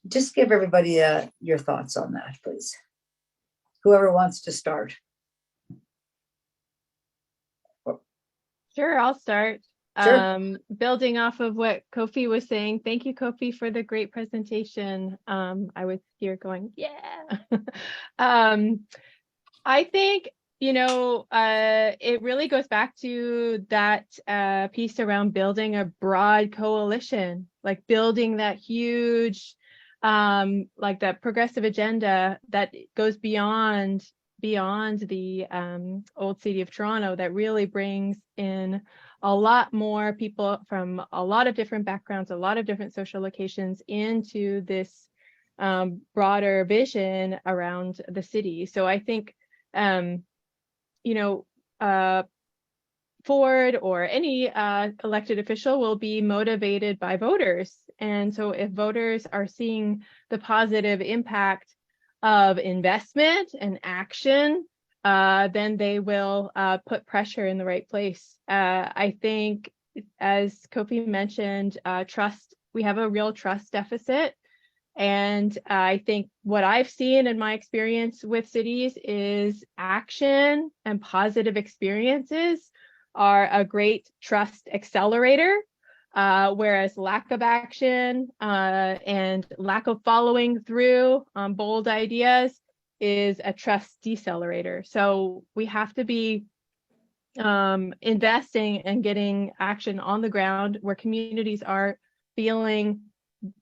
just give everybody your thoughts on that, please. Whoever wants to start. Sure, I'll start. Sure. Building off of what Kofi was saying, thank you, Kofi, for the great presentation. I was here going, yeah. I think, it really goes back to that piece around building a broad coalition, like building that huge, like that progressive agenda that goes beyond the old city of Toronto, that really brings in a lot more people from a lot of different backgrounds, a lot of different social locations into this broader vision around the city. So I think, Ford or any elected official will be motivated by voters. And so if voters are seeing the positive impact of investment and action, then they will put pressure in the right place. I think, as Kofi mentioned, trust, we have a real trust deficit. And I think what I've seen in my experience with cities is action and positive experiences are a great trust accelerator, whereas lack of action and lack of following through on bold ideas is a trust decelerator. So we have to be investing and getting action on the ground where communities are feeling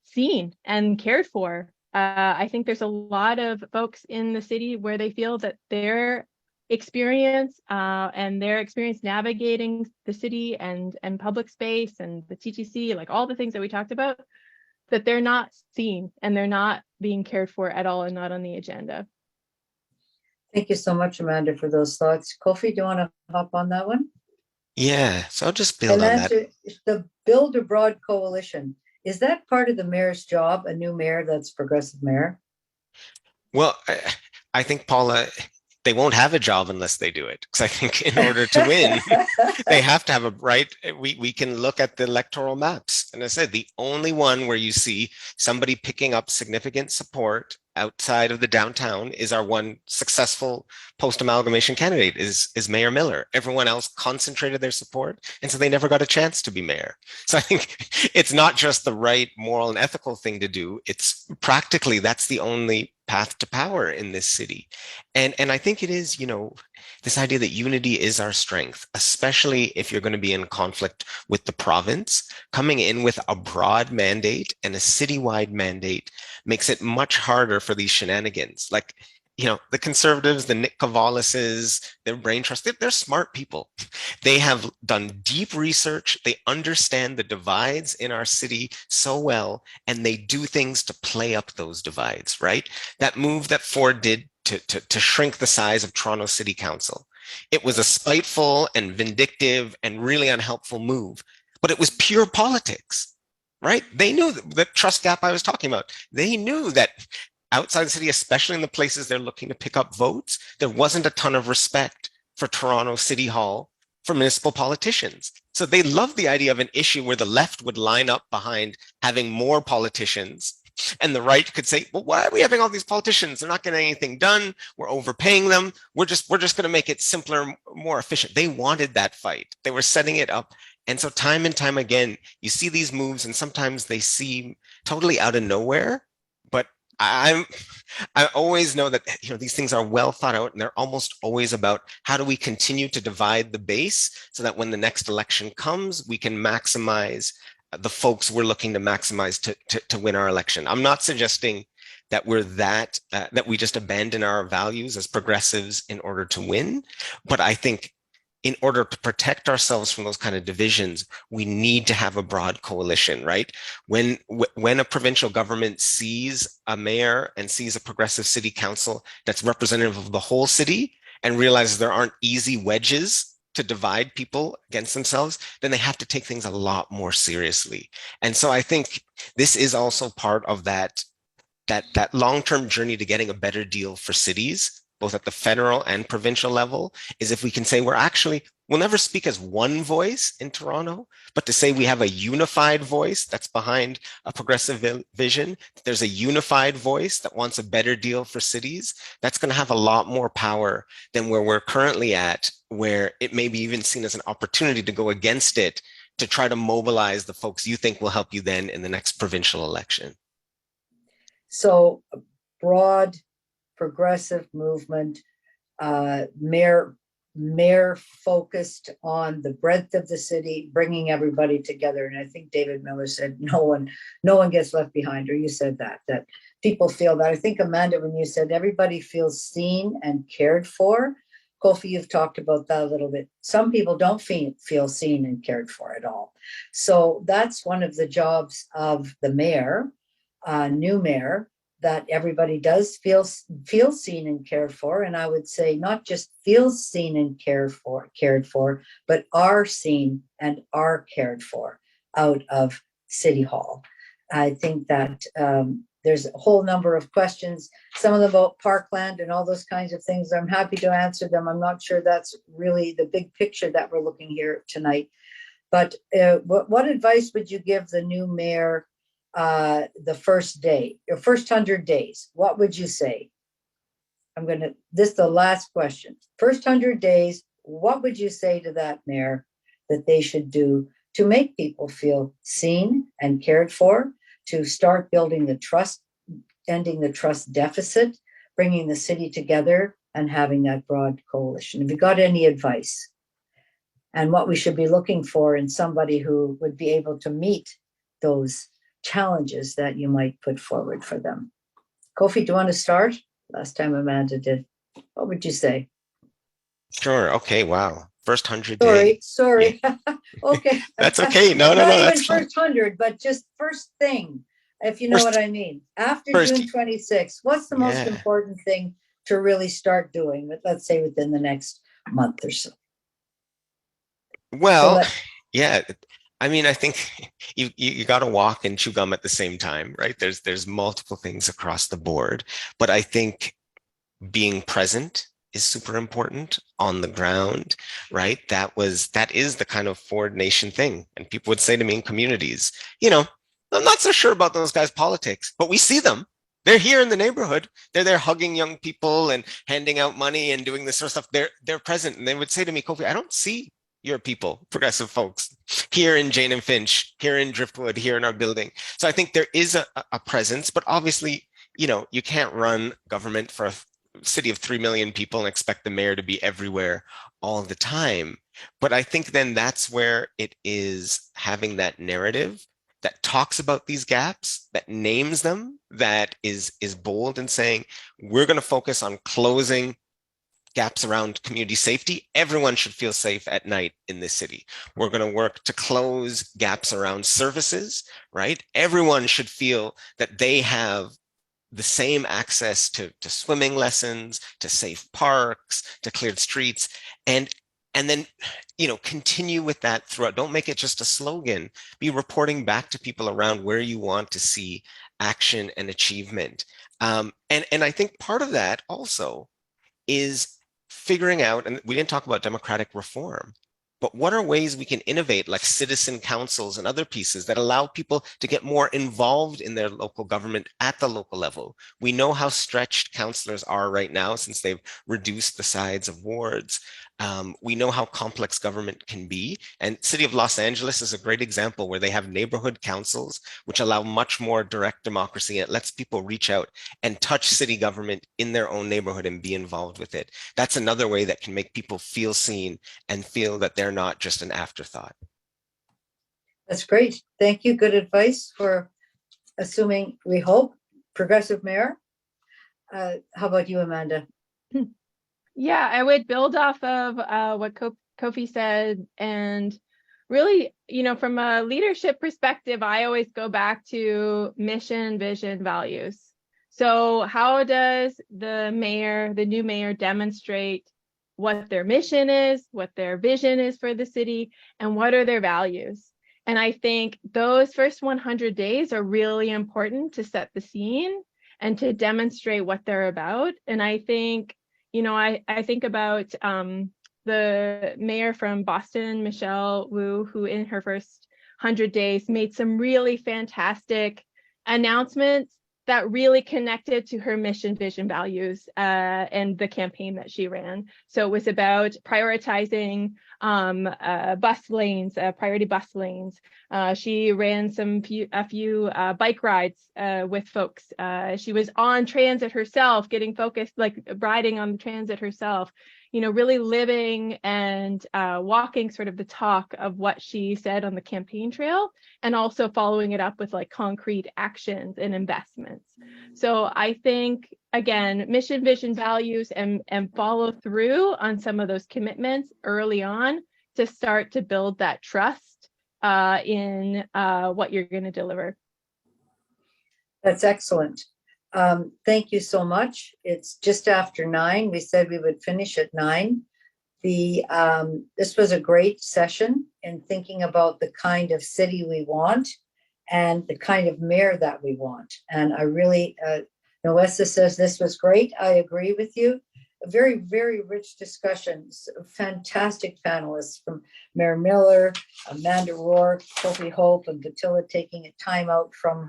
seen and cared for. I think there's a lot of folks in the city where they feel that their experience navigating the city and public space and the TTC, like all the things that we talked about, that they're not seen and they're not being cared for at all and not on the agenda. Thank you so much, Amanda, for those thoughts. Kofi, do you want to hop on that one? Yeah, so I'll just build on that. The build a broad coalition. Is that part of the mayor's job, a new mayor that's progressive mayor? Well, I think, Paula, they won't have a job unless they do it. Because I think in order to win, they have to have a right. We can look at the electoral maps. And I said, the only one where you see somebody picking up significant support outside of the downtown is our one successful post-amalgamation candidate is Mayor Miller. Everyone else concentrated their support, and so they never got a chance to be mayor. So I think it's not just the right moral and ethical thing to do. It's practically, that's the only path to power in this city. And I think it is, this idea that unity is our strength, especially if you're going to be in conflict with the province. Coming in with a broad mandate and a citywide mandate makes it much harder for these shenanigans. Like, the conservatives, the Nick Cavalises, their brain trust, they're smart people. They have done deep research. They understand the divides in our city so well, and they do things to play up those divides, right? That move that Ford did to shrink the size of Toronto City Council, it was a spiteful and vindictive and really unhelpful move, but it was pure politics, right? They knew the trust gap I was talking about. They knew that outside the city, especially in the places they're looking to pick up votes, there wasn't a ton of respect for Toronto City Hall, for municipal politicians. So they loved the idea of an issue where the left would line up behind having more politicians, and the right could say, well, why are we having all these politicians? They're not getting anything done. We're overpaying them. We're just going to make it simpler, more efficient. They wanted that fight. They were setting it up. And so time and time again, you see these moves, and sometimes they seem totally out of nowhere, but I'm I always know that these things are well thought out, and they're almost always about how do we continue to divide the base so that when the next election comes, we can maximize the folks we're looking to maximize to win our election. I'm not suggesting that we're that we just abandon our values as progressives in order to win, but I think in order to protect ourselves from those kind of divisions, we need to have a broad coalition, right? When a provincial government sees a mayor and sees a progressive city council that's representative of the whole city and realizes there aren't easy wedges to divide people against themselves, then they have to take things a lot more seriously. And so I think this is also part of that long-term journey to getting a better deal for cities, both at the federal and provincial level, is if we can say we'll never speak as one voice in Toronto, but to say we have a unified voice that's behind a progressive vision, there's a unified voice that wants a better deal for cities, that's going to have a lot more power than where we're currently at, where it may be even seen as an opportunity to go against it, to try to mobilize the folks you think will help you then in the next provincial election. So a broad progressive movement, mayor focused on the breadth of the city, bringing everybody together. And I think David Miller said no one gets left behind, or you said that people feel that. I think, Amanda, when you said everybody feels seen and cared for, Kofi, you've talked about that a little bit. Some people don't feel seen and cared for at all. So that's one of the jobs of the mayor, new mayor, that everybody does feel seen and cared for. And I would say not just feel seen and cared for, but are seen and are cared for out of City Hall. I think that there's a whole number of questions, some of them about parkland and all those kinds of things. I'm happy to answer them. I'm not sure that's really the big picture that we're looking here tonight. But what advice would you give the new mayor the first day, your first 100 days? What would you say? This is the last question. First 100 days, what would you say to that mayor that they should do to make people feel seen and cared for, to start building the trust, ending the trust deficit, bringing the city together and having that broad coalition? Have you got any advice? And what we should be looking for in somebody who would be able to meet those challenges that you might put forward for them. Kofi, do you want to start? Last time Amanda did. What would you say? Sure. Okay. Wow. First 100 days. Sorry. Yeah. Okay. That's okay. No, Not even that's first 100, but just first thing, if you know what I mean. After June 26th, what's the most important thing to really start doing, let's say within the next month or so? Well, yeah. I mean, I think you got to walk and chew gum at the same time, right? There's multiple things across the board, but I think being present is super important on the ground, right? That is the kind of Ford Nation thing. And people would say to me in communities, I'm not so sure about those guys' politics, but we see them. They're here in the neighborhood. They're there hugging young people and handing out money and doing this sort of stuff. They're present. And they would say to me, Kofi, I don't see your people, progressive folks, here in Jane and Finch, here in Driftwood, here in our building. So I think there is a presence, but obviously, you can't run government for a city of 3 million people and expect the mayor to be everywhere all the time. But I think then that's where it is having that narrative that talks about these gaps, that names them, that is bold and saying, we're going to focus on closing gaps around community safety. Everyone should feel safe at night in this city. We're going to work to close gaps around services, right? Everyone should feel that they have the same access to swimming lessons, to safe parks, to cleared streets, and then, continue with that throughout. Don't make it just a slogan. Be reporting back to people around where you want to see action and achievement. And I think part of that also is figuring out, and we didn't talk about democratic reform, but what are ways we can innovate, like citizen councils and other pieces that allow people to get more involved in their local government at the local level? We know how stretched councillors are right now since they've reduced the size of wards. We know how complex government can be. And City of Los Angeles is a great example where they have neighborhood councils, which allow much more direct democracy. It lets people reach out and touch city government in their own neighborhood and be involved with it. That's another way that can make people feel seen and feel that they're not just an afterthought. That's great. Thank you. Good advice for assuming, we hope, progressive mayor. How about you, Amanda? Yeah, I would build off of what Kofi said. And really, from a leadership perspective, I always go back to mission, vision, values. So how does the new mayor demonstrate what their mission is, what their vision is for the city, and what are their values? And I think those first 100 days are really important to set the scene and to demonstrate what they're about. And I think, I think about the mayor from Boston, Michelle Wu, who in her first 100 days made some really fantastic announcements that really connected to her mission, vision, values, and the campaign that she ran. So it was about prioritizing bus lanes, priority bus lanes. She ran a few bike rides with folks. She was on transit herself, getting focused, like riding on the transit herself. Really living and walking sort of the talk of what she said on the campaign trail, and also following it up with like concrete actions and investments. So I think, again, mission, vision, values, and follow through on some of those commitments early on to start to build that trust in what you're going to deliver. That's excellent. Thank you so much. It's just after 9. We said we would finish at 9. This was a great session in thinking about the kind of city we want and the kind of mayor that we want. And I really, Noessa says this was great. I agree with you. A very, very rich discussions, fantastic panelists from Mayor Miller, Amanda Rourke, Kofi Hope, and Batilla taking a time out from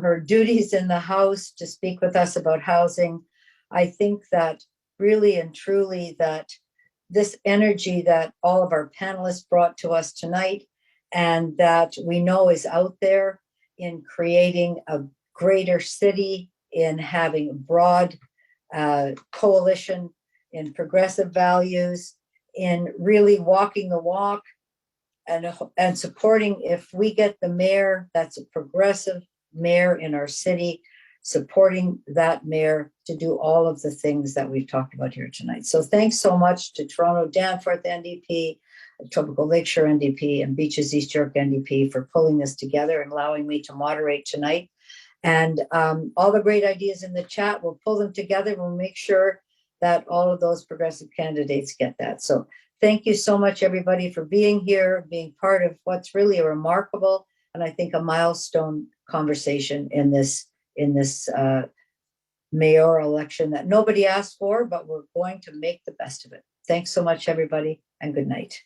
her duties in the House to speak with us about housing. I think that really and truly that this energy that all of our panelists brought to us tonight, and that we know is out there in creating a greater city, in having a broad coalition, in progressive values, in really walking the walk and supporting, if we get the mayor that's a progressive mayor in our city, supporting that mayor to do all of the things that we've talked about here tonight. So thanks so much to Toronto-Danforth NDP, Etobicoke Lakeshore NDP, and Beaches East York NDP for pulling this together and allowing me to moderate tonight. And all the great ideas in the chat, we'll pull them together. We'll make sure that all of those progressive candidates get that. So thank you so much, everybody, for being here, being part of what's really a remarkable and I think a milestone conversation in this mayoral election that nobody asked for, but we're going to make the best of it. Thanks so much, everybody, and good night.